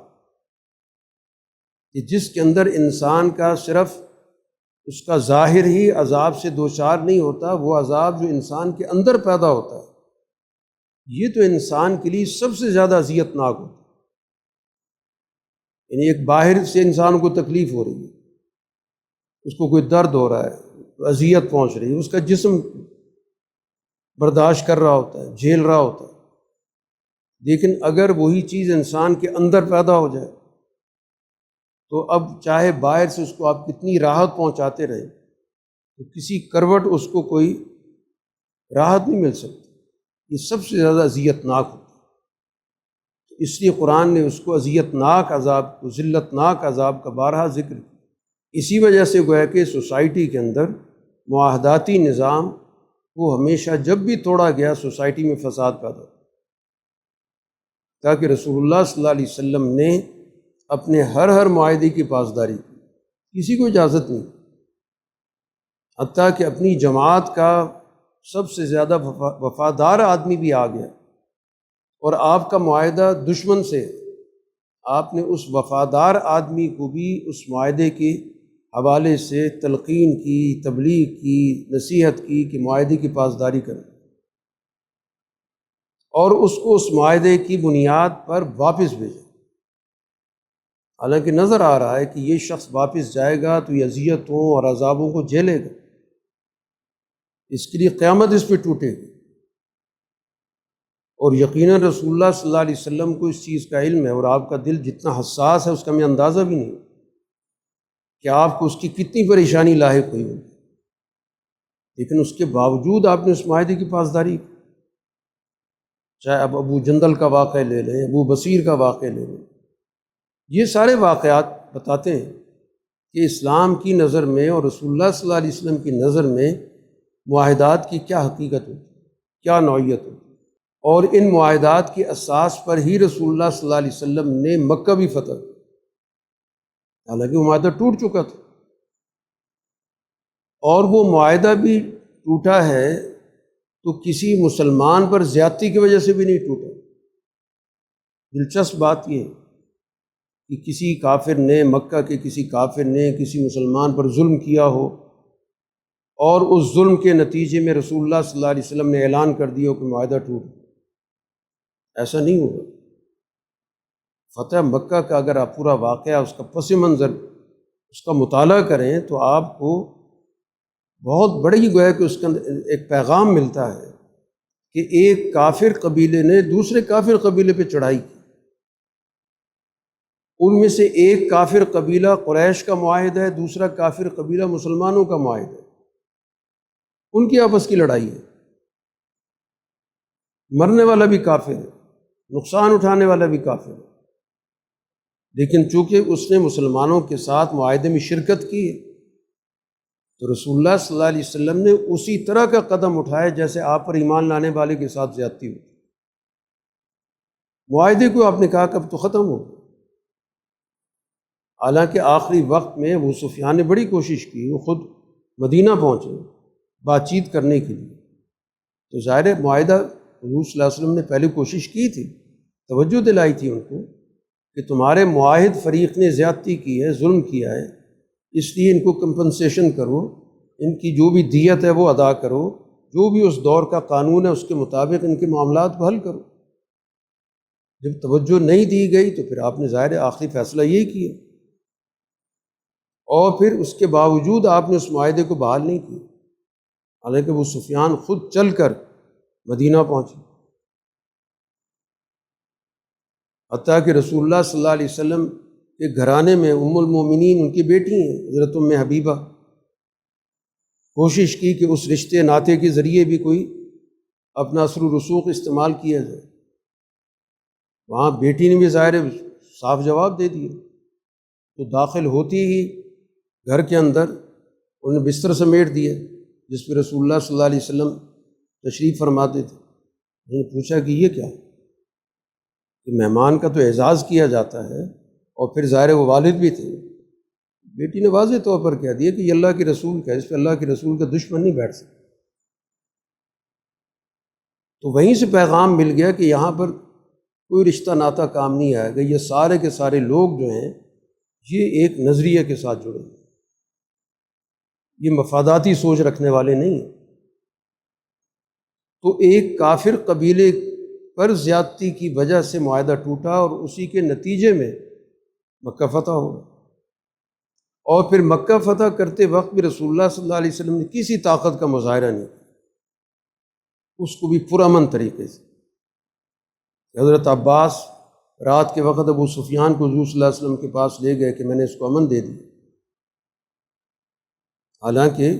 کہ جس کے اندر انسان کا صرف اس کا ظاہر ہی عذاب سے دوچار نہیں ہوتا، وہ عذاب جو انسان کے اندر پیدا ہوتا ہے، یہ تو انسان کے لیے سب سے زیادہ اذیت ناک ہوتا ہے۔ یعنی ایک باہر سے انسان کو تکلیف ہو رہی ہے، اس کو کوئی درد ہو رہا ہے، اذیت پہنچ رہی ہے، اس کا جسم برداشت کر رہا ہوتا ہے، جھیل رہا ہوتا ہے، لیکن اگر وہی چیز انسان کے اندر پیدا ہو جائے تو اب چاہے باہر سے اس کو آپ کتنی راحت پہنچاتے رہے، تو کسی کروٹ اس کو کوئی راحت نہیں مل سکتی، یہ سب سے زیادہ اذیت ناک ہوتا ہے۔ اس لیے قرآن نے اس کو اذیت ناک عذاب کو، ذلت ناک عذاب کا بارہا ذکر کیا۔ اسی وجہ سے گویا کہ سوسائٹی کے اندر معاہداتی نظام وہ ہمیشہ جب بھی توڑا گیا سوسائٹی میں فساد پیدا ہو، تاکہ رسول اللہ صلی اللہ علیہ وسلم نے اپنے ہر معاہدے کی پاسداری کی، کسی کو اجازت نہیں، حتیٰ کہ اپنی جماعت کا سب سے زیادہ وفادار آدمی بھی آ گیا اور آپ کا معاہدہ دشمن سے، آپ نے اس وفادار آدمی کو بھی اس معاہدے کے حوالے سے تلقین کی، تبلیغ کی، نصیحت کی کہ معاہدے کی پاسداری کریں، اور اس کو اس معاہدے کی بنیاد پر واپس بھیجیں۔ حالانکہ نظر آ رہا ہے کہ یہ شخص واپس جائے گا تو یہ اذیتوں اور عذابوں کو جھیلے گا، اس کے لیے قیامت اس پہ ٹوٹے گی۔ اور یقیناً رسول اللہ صلی اللہ علیہ وسلم کو اس چیز کا علم ہے، اور آپ کا دل جتنا حساس ہے اس کا میں اندازہ بھی نہیں کہ آپ کو اس کی کتنی پریشانی لاحق ہوئی ہوگی، لیکن اس کے باوجود آپ نے اس معاہدے کی پاسداری کی۔ چاہے اب ابو جندل کا واقعہ لے لیں، ابو بصیر کا واقعہ لے لیں، یہ سارے واقعات بتاتے ہیں کہ اسلام کی نظر میں اور رسول اللہ صلی اللہ علیہ وسلم کی نظر میں معاہدات کی کیا حقیقت ہوتی ہے، کیا نوعیت ہوتی ہے۔ اور ان معاہدات کی اساس پر ہی رسول اللہ صلی اللہ علیہ وسلم نے مکہ بھی فتح کی، حالانکہ وہ معاہدہ ٹوٹ چکا تھا، اور وہ معاہدہ بھی ٹوٹا ہے تو کسی مسلمان پر زیادتی کی وجہ سے بھی نہیں ٹوٹا۔ دلچسپ بات یہ ہے کہ کسی کافر نے، مکہ کے کسی کافر نے کسی مسلمان پر ظلم کیا ہو، اور اس ظلم کے نتیجے میں رسول اللہ صلی اللہ علیہ وسلم نے اعلان کر دیا کہ معاہدہ ٹوٹ گیا، ایسا نہیں ہوگا۔ فتح مکہ کا اگر آپ پورا واقعہ، اس کا پس منظر، اس کا مطالعہ کریں تو آپ کو بہت بڑی گویا کہ اس کا ایک پیغام ملتا ہے کہ ایک کافر قبیلے نے دوسرے کافر قبیلے پہ چڑھائی کی، ان میں سے ایک کافر قبیلہ قریش کا معاہدہ ہے، دوسرا کافر قبیلہ مسلمانوں کا معاہدہ ہے، ان کی آپس کی لڑائی ہے، مرنے والا بھی کافر ہے، نقصان اٹھانے والا بھی کافر ہے، لیکن چونکہ اس نے مسلمانوں کے ساتھ معاہدے میں شرکت کی ہے تو رسول اللہ صلی اللہ علیہ وسلم نے اسی طرح کا قدم اٹھایا جیسے آپ پر ایمان لانے والے کے ساتھ زیادتی ہوتی۔ معاہدے کو آپ نے کہا کہ اب تو ختم ہو گیا، حالانکہ آخری وقت میں ابو سفیان نے بڑی کوشش کی، وہ خود مدینہ پہنچے بات چیت کرنے کے لیے، تو ظاہر معاہدہ حضور صلی اللہ علیہ وسلم نے پہلے کوشش کی تھی، توجہ دلائی تھی ان کو کہ تمہارے معاہد فریق نے زیادتی کی ہے، ظلم کیا ہے، اس لیے ان کو کمپنسیشن کرو، ان کی جو بھی دیت ہے وہ ادا کرو، جو بھی اس دور کا قانون ہے اس کے مطابق ان کے معاملات کو حل کرو۔ جب توجہ نہیں دی گئی تو پھر آپ نے ظاہر آخری فیصلہ یہی کیا، اور پھر اس کے باوجود آپ نے اس معاہدے کو بحال نہیں کیا، حالانکہ ابو سفیان خود چل کر مدینہ پہنچے، حتیٰ کہ رسول اللہ صلی اللہ علیہ وسلم کے گھرانے میں ام المومنین ان کی بیٹی ہیں حضرت ام حبیبہ، کوشش کی کہ اس رشتے ناطے کے ذریعے بھی کوئی اپنا اثر و رسوخ استعمال کیا جائے، وہاں بیٹی نے بھی ظاہر صاف جواب دے دیا، تو داخل ہوتی ہی گھر کے اندر انہوں نے بستر سمیٹ دیا جس پہ رسول اللہ صلی اللہ علیہ وسلم تشریف فرماتے تھے۔ انہوں نے پوچھا کہ یہ کیا ہے؟ کہ مہمان کا تو اعزاز کیا جاتا ہے، اور پھر ظاہر وہ والد بھی تھے۔ بیٹی نے واضح طور پر کہہ دیا کہ یہ اللہ کے رسول کا ہے، اس پہ اللہ کے رسول کا دشمن نہیں بیٹھ سکتا۔ تو وہیں سے پیغام مل گیا کہ یہاں پر کوئی رشتہ ناطہ کام نہیں آئے گا، یہ سارے کے سارے لوگ جو ہیں یہ ایک نظریے کے ساتھ جڑے ہیں، یہ مفاداتی سوچ رکھنے والے نہیں ہیں۔ تو ایک کافر قبیلے پر زیادتی کی وجہ سے معاہدہ ٹوٹا، اور اسی کے نتیجے میں مکہ فتح ہو گیا، اور پھر مکہ فتح کرتے وقت بھی رسول اللہ صلی اللہ علیہ وسلم نے کسی طاقت کا مظاہرہ نہیں کیا، اس کو بھی پرامن طریقے سے۔ حضرت عباس رات کے وقت ابو سفیان کو حضور صلی اللہ علیہ وسلم کے پاس لے گئے کہ میں نے اس کو امن دے دیا، حالانکہ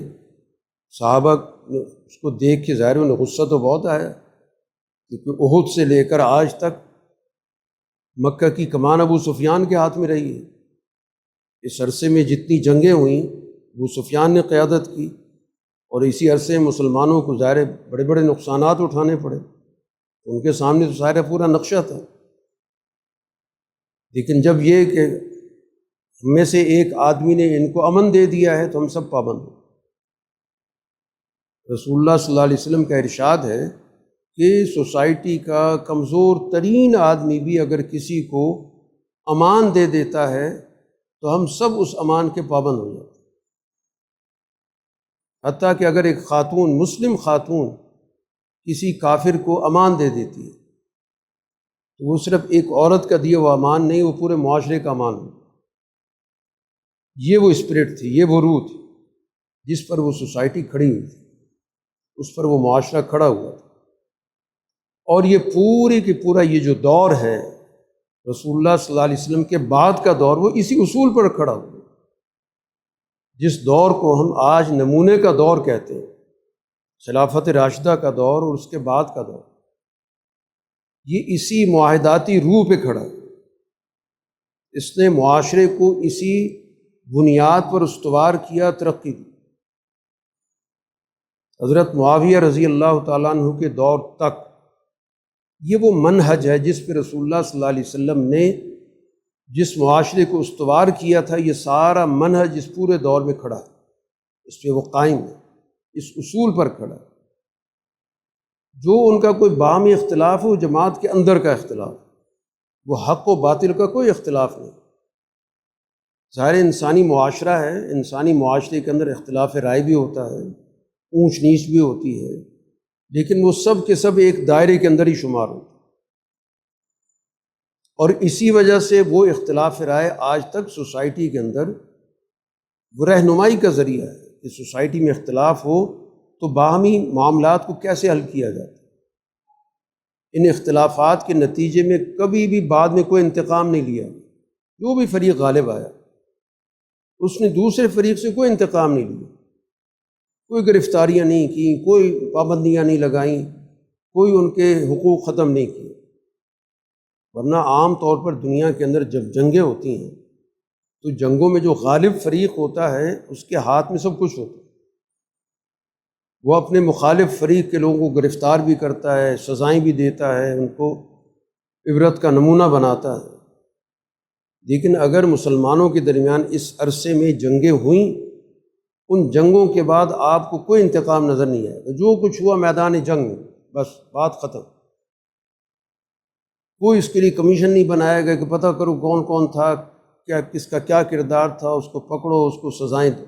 صحابہ نے اس کو دیکھ کے ظاہر انہیں غصہ تو بہت آیا، کیونکہ احد سے لے کر آج تک مکہ کی کمان ابو سفیان کے ہاتھ میں رہی ہے، اس عرصے میں جتنی جنگیں ہوئیں ابو سفیان نے قیادت کی، اور اسی عرصے میں مسلمانوں کو ظاہر بڑے بڑے نقصانات اٹھانے پڑے، ان کے سامنے تو ظاہر پورا نقشہ تھا۔ لیکن جب یہ کہ ہم میں سے ایک آدمی نے ان کو امن دے دیا ہے تو ہم سب پابند ہیں۔ رسول اللہ صلی اللہ علیہ وسلم کا ارشاد ہے کہ سوسائٹی کا کمزور ترین آدمی بھی اگر کسی کو امان دے دیتا ہے تو ہم سب اس امان کے پابند ہو جاتے ہیں، حتیٰ کہ اگر ایک خاتون، مسلم خاتون کسی کافر کو امان دے دیتی ہے تو وہ صرف ایک عورت کا دیا ہوا امان نہیں، وہ پورے معاشرے کا امان ہے۔ یہ وہ اسپرٹ تھی، یہ وہ روح تھی جس پر وہ سوسائٹی کھڑی ہوئی تھی، اس پر وہ معاشرہ کھڑا ہوا تھا۔ اور یہ پوری کی پورا یہ جو دور ہے رسول اللہ صلی اللہ علیہ وسلم کے بعد کا دور، وہ اسی اصول پر کھڑا ہوا، جس دور کو ہم آج نمونے کا دور کہتے ہیں، خلافت راشدہ کا دور اور اس کے بعد کا دور، یہ اسی معاہداتی روح پہ کھڑا ہے۔ اس نے معاشرے کو اسی بنیاد پر استوار کیا، ترقی دی۔ حضرت معاویہ رضی اللہ تعالیٰ عنہ کے دور تک یہ وہ منہج ہے جس پہ رسول اللہ صلی اللہ علیہ وسلم نے جس معاشرے کو استوار کیا تھا، یہ سارا منہج اس پورے دور میں کھڑا ہے، اس پہ وہ قائم ہے، اس اصول پر کھڑا ہے۔ جو ان کا کوئی باہمی اختلاف ہو، جماعت کے اندر کا اختلاف، وہ حق و باطل کا کوئی اختلاف نہیں۔ ظاہر انسانی معاشرہ ہے، انسانی معاشرے کے اندر اختلاف رائے بھی ہوتا ہے، اونچ نیچ بھی ہوتی ہے، لیکن وہ سب کے سب ایک دائرے کے اندر ہی شمار ہوتے ہیں۔ اور اسی وجہ سے وہ اختلاف رائے آج تک سوسائٹی کے اندر وہ رہنمائی کا ذریعہ ہے کہ سوسائٹی میں اختلاف ہو تو باہمی معاملات کو کیسے حل کیا جاتا ہے۔ ان اختلافات کے نتیجے میں کبھی بھی بعد میں کوئی انتقام نہیں لیا، جو بھی فریق غالب آیا اس نے دوسرے فریق سے کوئی انتقام نہیں لیا، کوئی گرفتاریاں نہیں کیں، کوئی پابندیاں نہیں لگائیں، کوئی ان کے حقوق ختم نہیں کیے۔ ورنہ عام طور پر دنیا کے اندر جب جنگیں ہوتی ہیں تو جنگوں میں جو غالب فریق ہوتا ہے اس کے ہاتھ میں سب کچھ ہوتا ہے، وہ اپنے مخالف فریق کے لوگوں کو گرفتار بھی کرتا ہے، سزائیں بھی دیتا ہے، ان کو عبرت کا نمونہ بناتا ہے۔ لیکن اگر مسلمانوں کے درمیان اس عرصے میں جنگیں ہوئیں، ان جنگوں کے بعد آپ کو کوئی انتقام نظر نہیں آئے گا، جو کچھ ہوا میدان جنگ میں، بس بات ختم۔ کوئی اس کے لیے کمیشن نہیں بنایا گیا کہ پتہ کرو کون کون تھا، کیا کس کا کیا کردار تھا، اس کو پکڑو، اس کو سزائیں دو۔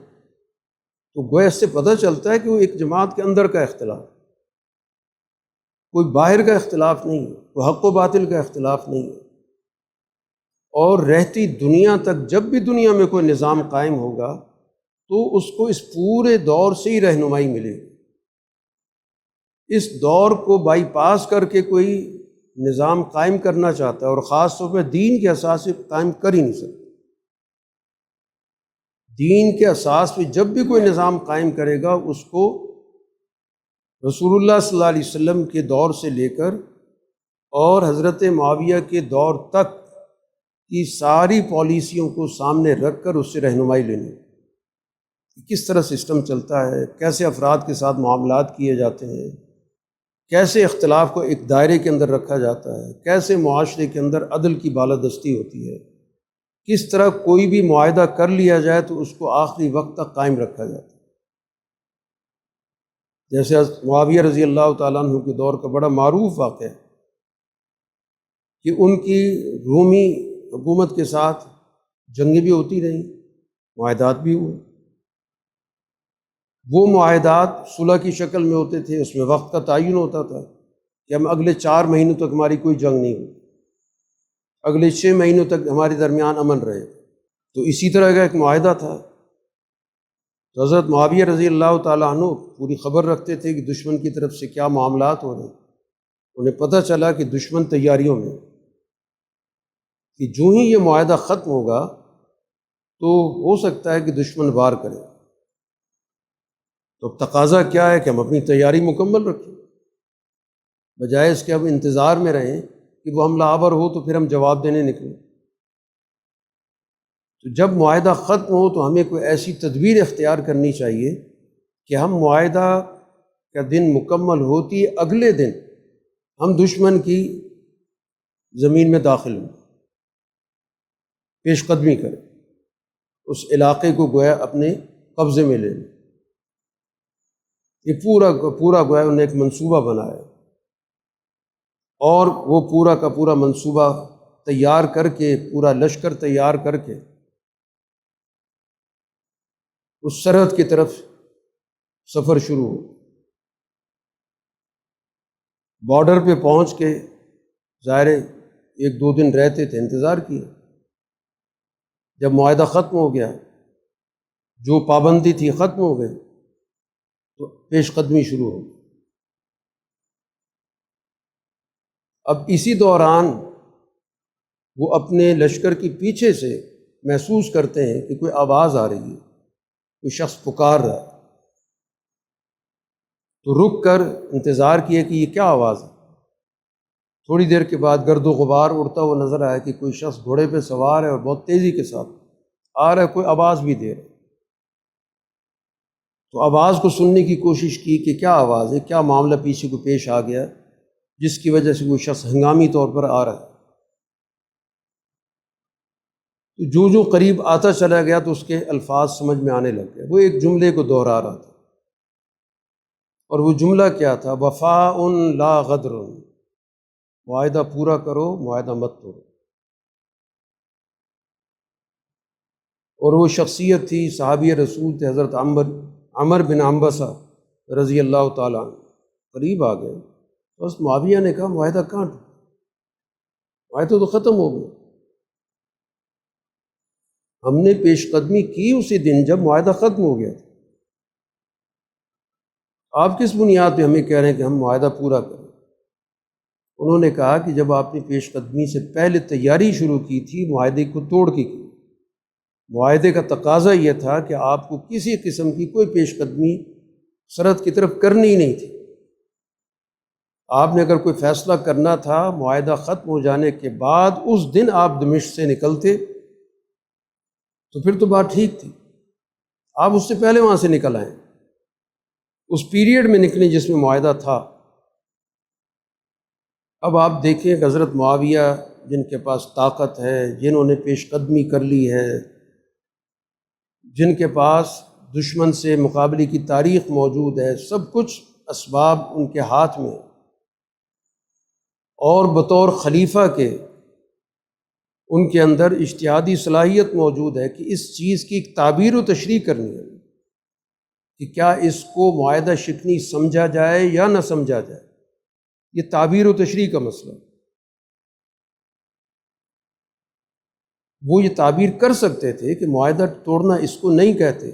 تو گویا اس سے پتہ چلتا ہے کہ وہ ایک جماعت کے اندر کا اختلاف، کوئی باہر کا اختلاف نہیں ہے، کوئی حق و باطل کا اختلاف نہیں ہے۔ اور رہتی دنیا تک جب بھی دنیا میں کوئی نظام قائم ہوگا تو اس کو اس پورے دور سے ہی رہنمائی ملے گی۔ اس دور کو بائی پاس کر کے کوئی نظام قائم کرنا چاہتا ہے، اور خاص طور پہ دین کے اساس سے قائم کر ہی نہیں سکتا۔ دین کے اساس پہ جب بھی کوئی نظام قائم کرے گا اس کو رسول اللہ صلی اللہ علیہ وسلم کے دور سے لے کر اور حضرت معاویہ کے دور تک کی ساری پالیسیوں کو سامنے رکھ کر اس سے رہنمائی لینی، کس طرح سسٹم چلتا ہے، کیسے افراد کے ساتھ معاملات کیے جاتے ہیں، کیسے اختلاف کو ایک دائرے کے اندر رکھا جاتا ہے، کیسے معاشرے کے اندر عدل کی بالادستی ہوتی ہے، کس طرح کوئی بھی معاہدہ کر لیا جائے تو اس کو آخری وقت تک قائم رکھا جاتا ہے۔ جیسے معاویہ رضی اللہ تعالیٰ عنہ کے دور کا بڑا معروف واقعہ ہے کہ ان کی رومی حکومت کے ساتھ جنگیں بھی ہوتی رہیں، معاہدات بھی ہوئے۔ وہ معاہدات صلح کی شکل میں ہوتے تھے، اس میں وقت کا تعین ہوتا تھا کہ ہم اگلے 4 مہینوں تک ہماری کوئی جنگ نہیں ہوئی، اگلے 6 مہینوں تک ہمارے درمیان امن رہے۔ تو اسی طرح کا ایک معاہدہ تھا۔ تو حضرت معاویہ رضی اللہ تعالیٰ عنہ پوری خبر رکھتے تھے کہ دشمن کی طرف سے کیا معاملات ہو رہے ہیں۔ انہیں پتہ چلا کہ دشمن تیاریوں میں، کہ جو ہی یہ معاہدہ ختم ہوگا تو ہو سکتا ہے کہ دشمن وار کرے۔ تو اب تقاضا کیا ہے کہ ہم اپنی تیاری مکمل رکھیں، بجائے اس کے ہم انتظار میں رہیں کہ وہ حملہ آور ہو تو پھر ہم جواب دینے نکلیں۔ تو جب معاہدہ ختم ہو تو ہمیں کوئی ایسی تدبیر اختیار کرنی چاہیے کہ ہم معاہدہ کا دن مکمل ہوتی اگلے دن ہم دشمن کی زمین میں داخل ہوں، پیش قدمی کریں، اس علاقے کو گویا اپنے قبضے میں لے لیں۔ یہ پورا گویا انہوں نے ایک منصوبہ بنایا، اور وہ پورا کا پورا منصوبہ تیار کر کے، پورا لشکر تیار کر کے اس سرحد کی طرف سفر شروع ہو۔ بارڈر پہ پہنچ کے ظاہر 1-2 دن رہتے تھے، انتظار کیا۔ جب معاہدہ ختم ہو گیا، جو پابندی تھی ختم ہو گئی، تو پیش قدمی شروع ہو گئی۔ اب اسی دوران وہ اپنے لشکر کے پیچھے سے محسوس کرتے ہیں کہ کوئی آواز آ رہی ہے، کوئی شخص پکار رہا ہے۔ تو رک کر انتظار کیے کہ یہ کیا آواز ہے۔ تھوڑی دیر کے بعد گرد و غبار اڑتا ہوا نظر آیا کہ کوئی شخص گھوڑے پہ سوار ہے اور بہت تیزی کے ساتھ آ رہا ہے، کوئی آواز بھی دے رہا ہے۔ تو آواز کو سننے کی کوشش کی کہ کیا آواز ہے، کیا معاملہ پیچھے کو پیش آ گیا۔ جس کی وجہ سے وہ شخص ہنگامی طور پر آ رہا ہے، تو جو قریب آتا چلا گیا تو اس کے الفاظ سمجھ میں آنے لگ گئے۔ وہ ایک جملے کو دہرا رہا تھا، اور وہ جملہ کیا تھا؟ وفاء لا غدر، معاہدہ پورا کرو، معاہدہ مت توڑو۔ اور وہ شخصیت تھی، صحابی رسول تھے حضرت عمر بن عنبسہ رضی اللہ تعالیٰ عنہ۔ قریب آ گئے، بس معاویہ نے کہا معاہدہ کہاں ٹوٹا؟ معاہدہ تو ختم ہو گیا، ہم نے پیش قدمی کی اسی دن جب معاہدہ ختم ہو گیا تھا، آپ کس بنیاد پہ ہمیں کہہ رہے ہیں کہ ہم معاہدہ پورا کریں؟ انہوں نے کہا کہ جب آپ نے پیش قدمی سے پہلے تیاری شروع کی تھی، معاہدے کو توڑ کے کی۔ معاہدے کا تقاضا یہ تھا کہ آپ کو کسی قسم کی کوئی پیش قدمی سرحد کی طرف کرنی ہی نہیں تھی۔ آپ نے اگر کوئی فیصلہ کرنا تھا معاہدہ ختم ہو جانے کے بعد، اس دن آپ دمشق سے نکلتے تو پھر تو بات ٹھیک تھی، آپ اس سے پہلے وہاں سے نکل آئیں، اس پیریڈ میں نکلیں جس میں معاہدہ تھا۔ اب آپ دیکھیں کہ حضرت معاویہ جن کے پاس طاقت ہے، جنہوں نے پیش قدمی کر لی ہے، جن کے پاس دشمن سے مقابلے کی تاریخ موجود ہے، سب کچھ اسباب ان کے ہاتھ میں، اور بطور خلیفہ کے ان کے اندر اجتہادی صلاحیت موجود ہے کہ اس چیز کی ایک تعبیر و تشریح کرنی ہے کہ کیا اس کو معاہدہ شکنی سمجھا جائے یا نہ سمجھا جائے۔ یہ تعبیر و تشریح کا مسئلہ، وہ یہ تعبیر کر سکتے تھے کہ معاہدہ توڑنا اس کو نہیں کہتے،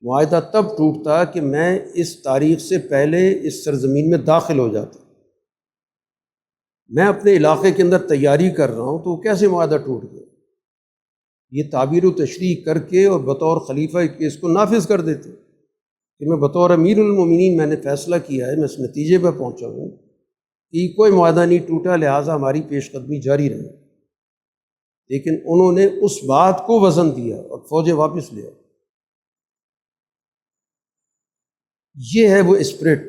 معاہدہ تب ٹوٹتا کہ میں اس تاریخ سے پہلے اس سرزمین میں داخل ہو جاتا، میں اپنے علاقے کے اندر تیاری کر رہا ہوں، تو وہ کیسے معاہدہ ٹوٹ گیا؟ یہ تعبیر و تشریح کر کے اور بطور خلیفہ کے اس کو نافذ کر دیتے کہ میں بطور امیر المومنین میں نے فیصلہ کیا ہے، میں اس نتیجے پہ پہنچا ہوں کہ کوئی معاہدہ نہیں ٹوٹا، لہٰذا ہماری پیش قدمی جاری رہے۔ لیکن انہوں نے اس بات کو وزن دیا اور فوجیں واپس لیا۔ یہ ہے وہ اسپرٹ،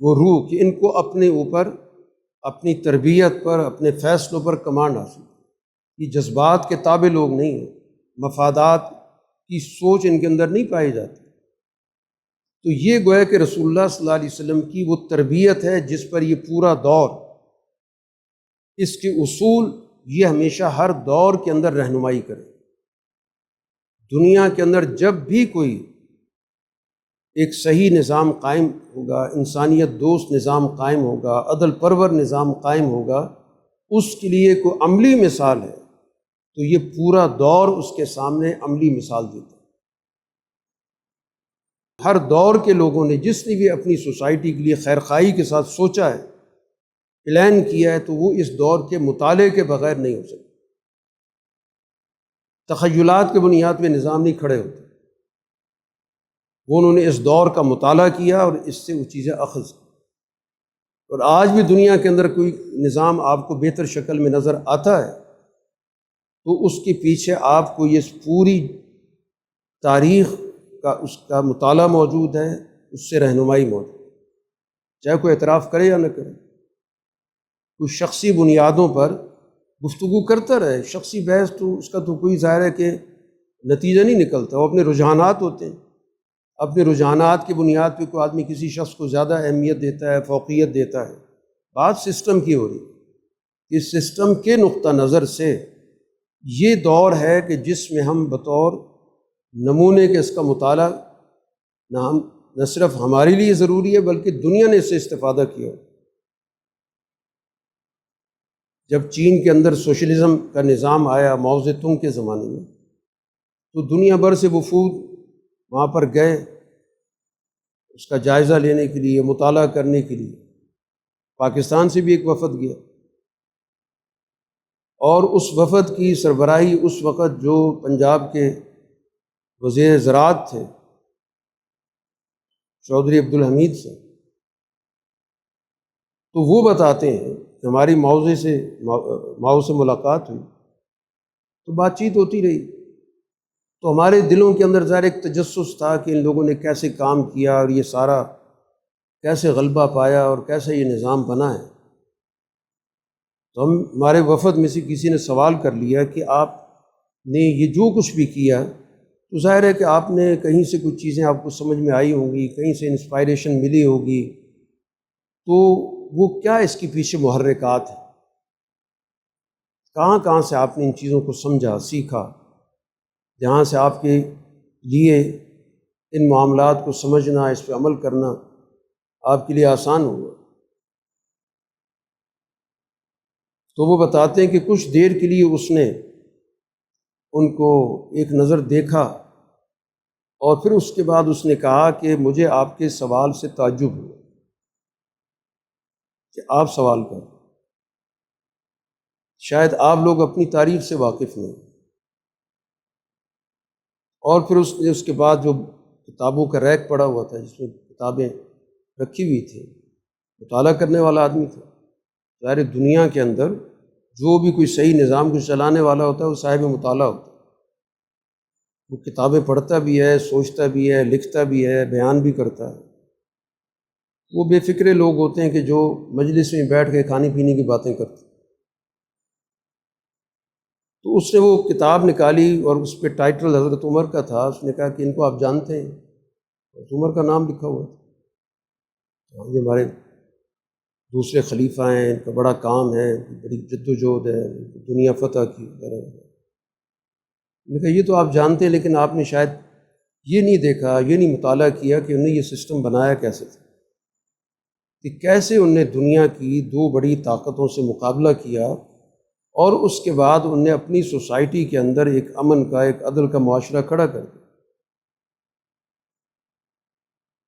وہ روح کہ ان کو اپنے اوپر، اپنی تربیت پر، اپنے فیصلوں پر کمانڈ حاصل۔ یہ جذبات کے تابع لوگ نہیں ہیں، مفادات کی سوچ ان کے اندر نہیں پائی جاتی۔ تو یہ گویا کہ رسول اللہ صلی اللہ علیہ وسلم کی وہ تربیت ہے جس پر یہ پورا دور، اس کے اصول یہ ہمیشہ ہر دور کے اندر رہنمائی کرے۔ دنیا کے اندر جب بھی کوئی ایک صحیح نظام قائم ہوگا، انسانیت دوست نظام قائم ہوگا، عدل پرور نظام قائم ہوگا، اس کے لیے کوئی عملی مثال ہے تو یہ پورا دور اس کے سامنے عملی مثال دیتا ہے۔ ہر دور کے لوگوں نے جس نے بھی اپنی سوسائٹی کے لیے خیرخواہی کے ساتھ سوچا ہے، پلان کیا ہے، تو وہ اس دور کے مطالعے کے بغیر نہیں ہو سکتا۔ تخیلات کے بنیاد پہ نظام نہیں کھڑے ہوتے، وہ انہوں نے اس دور کا مطالعہ کیا اور اس سے وہ چیزیں اخذ کی۔ اور آج بھی دنیا کے اندر کوئی نظام آپ کو بہتر شکل میں نظر آتا ہے تو اس کے پیچھے آپ کو یہ پوری تاریخ کا اس کا مطالعہ موجود ہے، اس سے رہنمائی موجود ہے، چاہے کوئی اعتراف کرے یا نہ کرے۔ کوئی شخصی بنیادوں پر گفتگو کرتا رہے، شخصی بحث تو اس کا تو کوئی ظاہر ہے کہ نتیجہ نہیں نکلتا، وہ اپنے رجحانات ہوتے ہیں، اپنے رجحانات کی بنیاد پہ کوئی آدمی کسی شخص کو زیادہ اہمیت دیتا ہے، فوقیت دیتا ہے۔ بات سسٹم کی ہو رہی ہے، اس سسٹم کے نقطہ نظر سے یہ دور ہے کہ جس میں ہم بطور نمونے کے اس کا مطالعہ نہ صرف ہمارے لیے ضروری ہے بلکہ دنیا نے اس سے استفادہ کیا۔ جب چین کے اندر سوشلزم کا نظام آیا ماؤ زے تونگ کے زمانے میں، تو دنیا بھر سے وفود وہاں پر گئے اس کا جائزہ لینے کے لیے، مطالعہ کرنے کے لیے۔ پاکستان سے بھی ایک وفد گیا، اور اس وفد کی سربراہی اس وقت جو پنجاب کے وزیر زراعت تھے چودھری عبدالحمید سے، تو وہ بتاتے ہیں کہ ہماری ماؤ سے ملاقات ہوئی تو بات چیت ہوتی رہی، تو ہمارے دلوں کے اندر ظاہر ایک تجسس تھا کہ ان لوگوں نے کیسے کام کیا اور یہ سارا کیسے غلبہ پایا اور کیسے یہ نظام بنا ہے۔ تو ہمارے وفد میں سے کسی نے سوال کر لیا کہ آپ نے یہ جو کچھ بھی کیا تو ظاہر ہے کہ آپ نے کہیں سے کچھ چیزیں آپ کو سمجھ میں آئی ہوں گی، کہیں سے انسپائریشن ملی ہوگی، تو وہ کیا اس کے پیچھے محرکات ہیں؟ کہاں کہاں سے آپ نے ان چیزوں کو سمجھا، سیکھا، جہاں سے آپ کے لیے ان معاملات کو سمجھنا، اس پہ عمل کرنا آپ کے لیے آسان ہوا؟ تو وہ بتاتے ہیں کہ کچھ دیر کے لیے اس نے ان کو ایک نظر دیکھا اور پھر اس کے بعد اس نے کہا کہ مجھے آپ کے سوال سے تعجب ہوا کہ آپ سوال کریں، شاید آپ لوگ اپنی تاریخ سے واقف نہیں۔ اور پھر اس نے اس کے بعد جو کتابوں کا ریک پڑا ہوا تھا جس میں کتابیں رکھی ہوئی تھیں، مطالعہ کرنے والا آدمی تھا۔ ظاہر دنیا کے اندر جو بھی کوئی صحیح نظام کو چلانے والا ہوتا ہے وہ صاحب مطالعہ ہوتا ہے، وہ کتابیں پڑھتا بھی ہے، سوچتا بھی ہے، لکھتا بھی ہے، بیان بھی کرتا ہے۔ وہ بے فکرے لوگ ہوتے ہیں کہ جو مجلس میں بیٹھ کے کھانے پینے کی باتیں کرتے ہیں۔ تو اس نے وہ کتاب نکالی اور اس پہ ٹائٹل حضرت عمر کا تھا۔ اس نے کہا کہ ان کو آپ جانتے ہیں؟ حضرت عمر کا نام لکھا ہوا تھا۔ یہ ہمارے دوسرے خلیفہ ہیں، ان کا بڑا کام ہے، بڑی جد و جہد ہے، دنیا فتح کی وغیرہ۔ میں نے کہا یہ تو آپ جانتے ہیں، لیکن آپ نے شاید یہ نہیں دیکھا، یہ نہیں مطالعہ کیا کہ انہیں یہ سسٹم بنایا کیسے تھا، کہ کیسے انہیں دنیا کی دو بڑی طاقتوں سے مقابلہ کیا اور اس کے بعد انہیں اپنی سوسائٹی کے اندر ایک امن کا، ایک عدل کا معاشرہ کھڑا کر دیا۔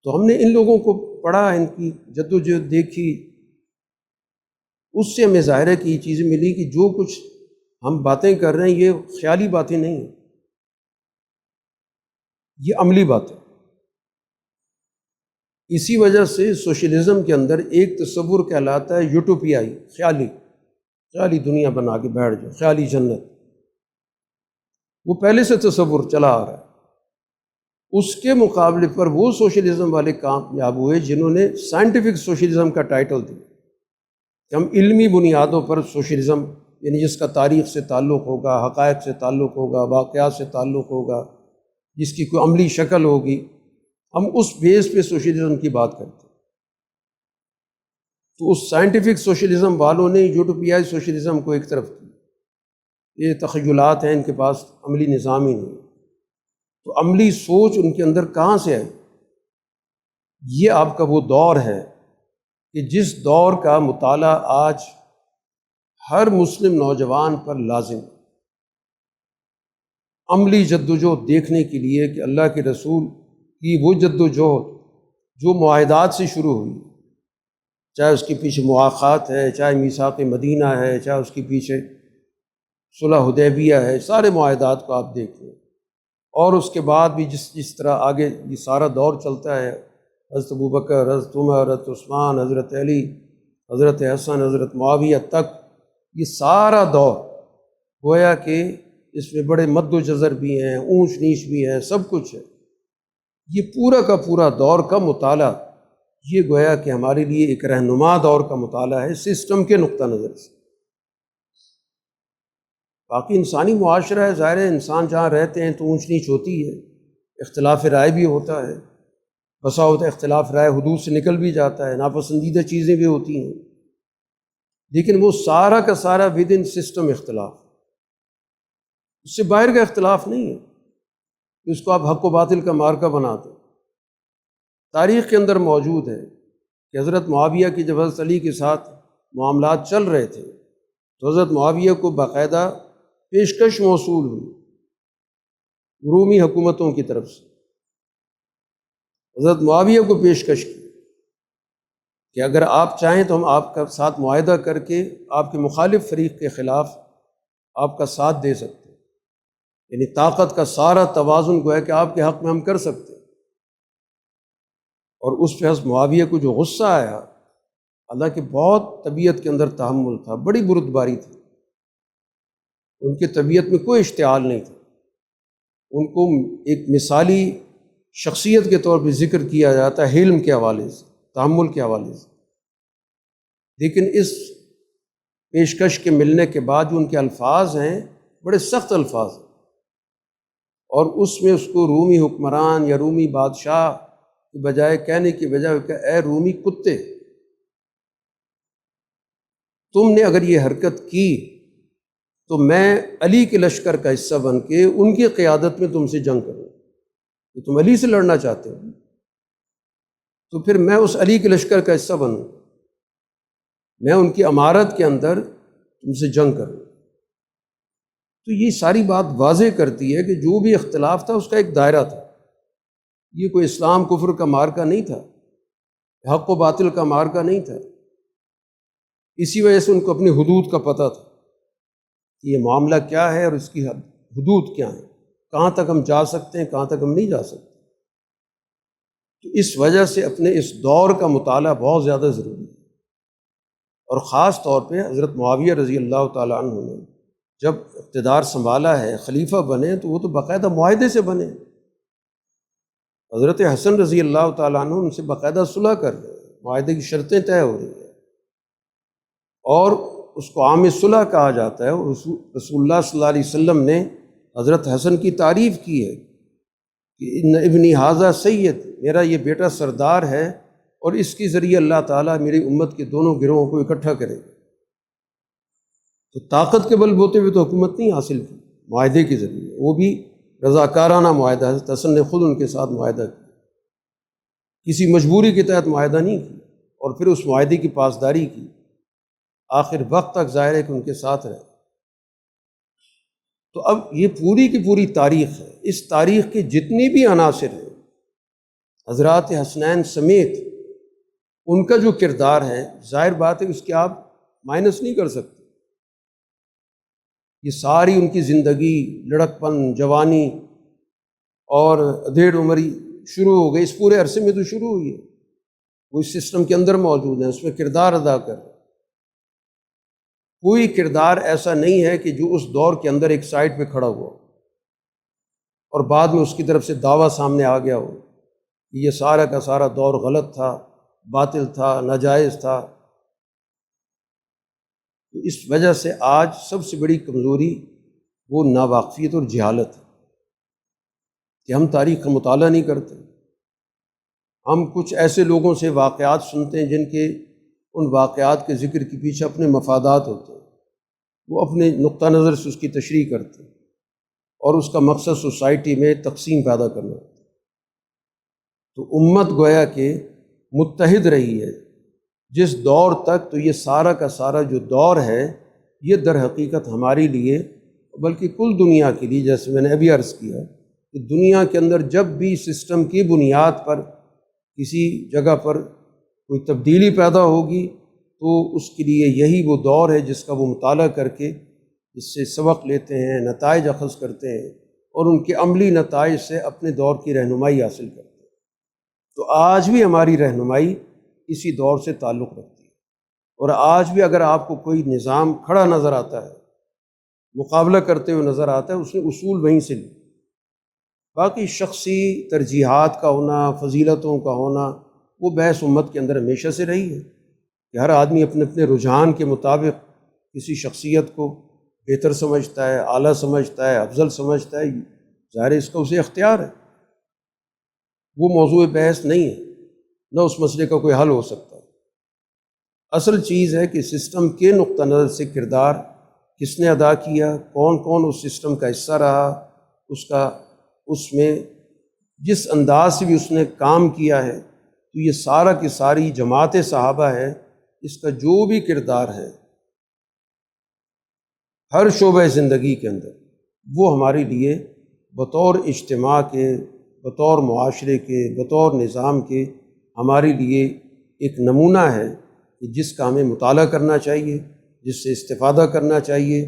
تو ہم نے ان لوگوں کو پڑھا، ان کی جد و جہد دیکھی، اس سے ہمیں ظاہر ہے کہ یہ چیزیں ملی کہ جو کچھ ہم باتیں کر رہے ہیں یہ خیالی باتیں نہیں ہیں، یہ عملی باتیں۔ اسی وجہ سے سوشلزم کے اندر ایک تصور کہلاتا ہے یوٹوپیائی، خیالی دنیا بنا کے بیٹھ جاؤ، خیالی جنت۔ وہ پہلے سے تصور چلا آ رہا ہے۔ اس کے مقابلے پر وہ سوشلزم والے کامیاب ہوئے جنہوں نے سائنٹیفک سوشلزم کا ٹائٹل دیا کہ ہم علمی بنیادوں پر سوشلزم، یعنی جس کا تاریخ سے تعلق ہوگا، حقائق سے تعلق ہوگا، واقعات سے تعلق ہوگا، جس کی کوئی عملی شکل ہوگی، ہم اس بیس پہ سوشلزم کی بات کرتے ہیں۔ تو اس سائنٹیفک سوشلزم والوں نے یوٹوپیائی سوشلزم کو ایک طرف کیا، یہ تخیلات ہیں، ان کے پاس عملی نظام ہی نہیں۔ تو عملی سوچ ان کے اندر کہاں سے آئی؟ یہ آپ کا وہ دور ہے کہ جس دور کا مطالعہ آج ہر مسلم نوجوان پر لازم ہے، عملی جدوجہد دیکھنے کے لیے کہ اللہ کے رسول کی وہ جدوجہد جو معاہدات سے شروع ہوئی، چاہے اس کے پیچھے مواخات ہے، چاہے میثاق مدینہ ہے، چاہے اس کے پیچھے صلح حدیبیہ ہے، سارے معاہدات کو آپ دیکھ لیں، اور اس کے بعد بھی جس طرح آگے یہ سارا دور چلتا ہے، حضرت ابوبکر، حضرت عمر، حضرت عثمان، حضرت علی، حضرت حسن، حضرت معاویہ تک، یہ سارا دور گویا کہ اس میں بڑے مد و جزر بھی ہیں، اونچ نیچ بھی ہے، سب کچھ ہے۔ یہ پورا کا پورا دور کا مطالعہ، یہ گویا کہ ہمارے لیے ایک رہنما دور کا مطالعہ ہے سسٹم کے نقطہ نظر سے۔ باقی انسانی معاشرہ ہے، ظاہر ہے انسان جہاں رہتے ہیں تو اونچ نیچ ہوتی ہے، اختلاف رائے بھی ہوتا ہے، بسا ہوتا ہے اختلاف رائے حدود سے نکل بھی جاتا ہے، ناپسندیدہ چیزیں بھی ہوتی ہیں، لیکن وہ سارا کا سارا ود ان سسٹم اختلاف، اس سے باہر کا اختلاف نہیں ہے کہ اس کو آپ حق و باطل کا مارکہ بنا دیں۔ تاریخ کے اندر موجود ہے کہ حضرت معاویہ کی جب حضرت علی کے ساتھ معاملات چل رہے تھے تو حضرت معاویہ کو باقاعدہ پیشکش موصول ہوئی رومی حکومتوں کی طرف سے، حضرت معاویہ کو پیشکش کی کہ اگر آپ چاہیں تو ہم آپ کا ساتھ معاہدہ کر کے آپ کے مخالف فریق کے خلاف آپ کا ساتھ دے سکتے ہیں، یعنی طاقت کا سارا توازن گویا کہ آپ کے حق میں ہم کر سکتے ہیں۔ اور اس پہ حضرت معاویہ کو جو غصہ آیا، حالانکہ بہت طبیعت کے اندر تحمل تھا، بڑی بردباری تھی، ان کی طبیعت میں کوئی اشتعال نہیں تھا، ان کو ایک مثالی شخصیت کے طور پہ ذکر کیا جاتا ہے حلم کے حوالے سے تحمل کے حوالے سے، لیکن اس پیشکش کے ملنے کے بعد جو ان کے الفاظ ہیں بڑے سخت الفاظ ہیں، اور اس میں اس کو رومی حکمران یا رومی بادشاہ کی بجائے کہنے کی بجائے کہ اے رومی کتے، تم نے اگر یہ حرکت کی تو میں علی کے لشکر کا حصہ بن کے ان کی قیادت میں تم سے جنگ کروں، کہ تم علی سے لڑنا چاہتے ہو تو پھر میں اس علی کے لشکر کا حصہ بنوں، میں ان کی امارت کے اندر تم سے جنگ کروں۔ تو یہ ساری بات واضح کرتی ہے کہ جو بھی اختلاف تھا اس کا ایک دائرہ تھا، یہ کوئی اسلام کفر کا مارکا نہیں تھا، حق و باطل کا مارکا نہیں تھا۔ اسی وجہ سے ان کو اپنی حدود کا پتہ تھا کہ یہ معاملہ کیا ہے اور اس کی حدود کیا ہیں، کہاں تک ہم جا سکتے ہیں، کہاں تک ہم نہیں جا سکتے۔ تو اس وجہ سے اپنے اس دور کا مطالعہ بہت زیادہ ضروری ہے، اور خاص طور پہ حضرت معاویہ رضی اللہ تعالیٰ عنہ نے جب اقتدار سنبھالا ہے، خلیفہ بنے، تو وہ تو باقاعدہ معاہدے سے بنے۔ حضرت حسن رضی اللہ تعالیٰ عنہ ان سے باقاعدہ صلح کر رہے ہیں، معاہدے کی شرطیں طے ہو رہی ہیں، اور اس کو عام صلح کہا جاتا ہے۔ رسول اللہ صلی اللہ علیہ وسلم نے حضرت حسن کی تعریف کی ہے کہ ان ابنی ھذا سید، میرا یہ بیٹا سردار ہے، اور اس کے ذریعے اللہ تعالیٰ میری امت کے دونوں گروہوں کو اکٹھا کرے گا۔ تو طاقت کے بل بوتے ہوئے تو حکومت نہیں حاصل کی، معاہدے کے ذریعے، وہ بھی رضاکارانہ معاہدہ، حضرت حسن نے خود ان کے ساتھ معاہدہ کیا، کسی مجبوری کے تحت معاہدہ نہیں کیا، اور پھر اس معاہدے کی پاسداری کی، آخر وقت تک ظاہر ہے کہ ان کے ساتھ رہے۔ تو اب یہ پوری کی پوری تاریخ ہے، اس تاریخ کے جتنی بھی عناصر ہیں حضرات حسنین سمیت ان کا جو کردار ہے، ظاہر بات ہے اس کے آپ مائنس نہیں کر سکتے۔ یہ ساری ان کی زندگی، لڑکپن، جوانی اور ادھیڑ عمری شروع ہو گئی، اس پورے عرصے میں تو شروع ہوئی ہے، وہ اس سسٹم کے اندر موجود ہیں، اس میں کردار ادا کر رہے ہیں۔ کوئی کردار ایسا نہیں ہے کہ جو اس دور کے اندر ایک سائٹ پہ کھڑا ہوا اور بعد میں اس کی طرف سے دعویٰ سامنے آ گیا ہو کہ یہ سارا کا سارا دور غلط تھا، باطل تھا، ناجائز تھا۔ تو اس وجہ سے آج سب سے بڑی کمزوری وہ ناواقفیت اور جہالت ہے کہ ہم تاریخ کا مطالعہ نہیں کرتے۔ ہم کچھ ایسے لوگوں سے واقعات سنتے ہیں جن کے ان واقعات کے ذکر کے پیچھے اپنے مفادات ہوتے ہیں، وہ اپنے نقطہ نظر سے اس کی تشریح کرتے ہیں، اور اس کا مقصد سوسائٹی میں تقسیم پیدا کرنا ہوتا ہے۔ تو امت گویا کہ متحد رہی ہے جس دور تک، تو یہ سارا کا سارا جو دور ہے یہ در حقیقت ہمارے لیے، بلکہ کل دنیا کے لیے، جیسے میں نے ابھی عرض کیا کہ دنیا کے اندر جب بھی سسٹم کی بنیاد پر کسی جگہ پر کوئی تبدیلی پیدا ہوگی تو اس کے لیے یہی وہ دور ہے جس کا وہ مطالعہ کر کے اس سے سبق لیتے ہیں، نتائج اخذ کرتے ہیں، اور ان کے عملی نتائج سے اپنے دور کی رہنمائی حاصل کرتے ہیں۔ تو آج بھی ہماری رہنمائی اسی دور سے تعلق رکھتی ہے، اور آج بھی اگر آپ کو کوئی نظام کھڑا نظر آتا ہے، مقابلہ کرتے ہوئے نظر آتا ہے، اس نے اصول وہیں سے لی۔ باقی شخصی ترجیحات کا ہونا، فضیلتوں کا ہونا، وہ بحث امت کے اندر ہمیشہ سے رہی ہے کہ ہر آدمی اپنے اپنے رجحان کے مطابق کسی شخصیت کو بہتر سمجھتا ہے، اعلیٰ سمجھتا ہے، افضل سمجھتا ہے، ظاہر اس کا اسے اختیار ہے، وہ موضوع بحث نہیں ہے، نہ اس مسئلے کا کوئی حل ہو سکتا ہے۔ اصل چیز ہے کہ سسٹم کے نقطہ نظر سے کردار کس نے ادا کیا، کون کون اس سسٹم کا حصہ رہا، اس میں جس انداز سے بھی اس نے کام کیا ہے، تو یہ سارا کی ساری جماعت صحابہ ہے، اس کا جو بھی کردار ہے ہر شعبہ زندگی کے اندر، وہ ہمارے لیے بطور اجتماع کے، بطور معاشرے کے، بطور نظام کے ہمارے لیے ایک نمونہ ہے کہ جس کا ہمیں مطالعہ کرنا چاہیے، جس سے استفادہ کرنا چاہیے،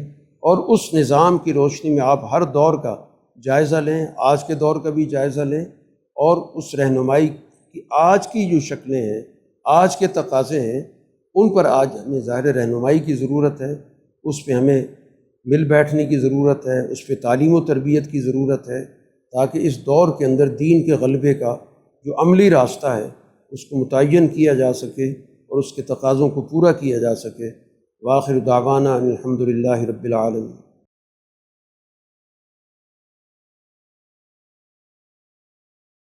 اور اس نظام کی روشنی میں آپ ہر دور کا جائزہ لیں، آج کے دور کا بھی جائزہ لیں، اور اس رہنمائی کی آج کی جو شکلیں ہیں، آج کے تقاضے ہیں، ان پر آج ہمیں ظاہر رہنمائی کی ضرورت ہے، اس پہ ہمیں مل بیٹھنے کی ضرورت ہے، اس پہ تعلیم و تربیت کی ضرورت ہے، تاکہ اس دور کے اندر دین کے غلبے کا جو عملی راستہ ہے اس کو متعین کیا جا سکے اور اس کے تقاضوں کو پورا کیا جا سکے۔ وآخر دعوانا ان الحمد للہ رب العالمین۔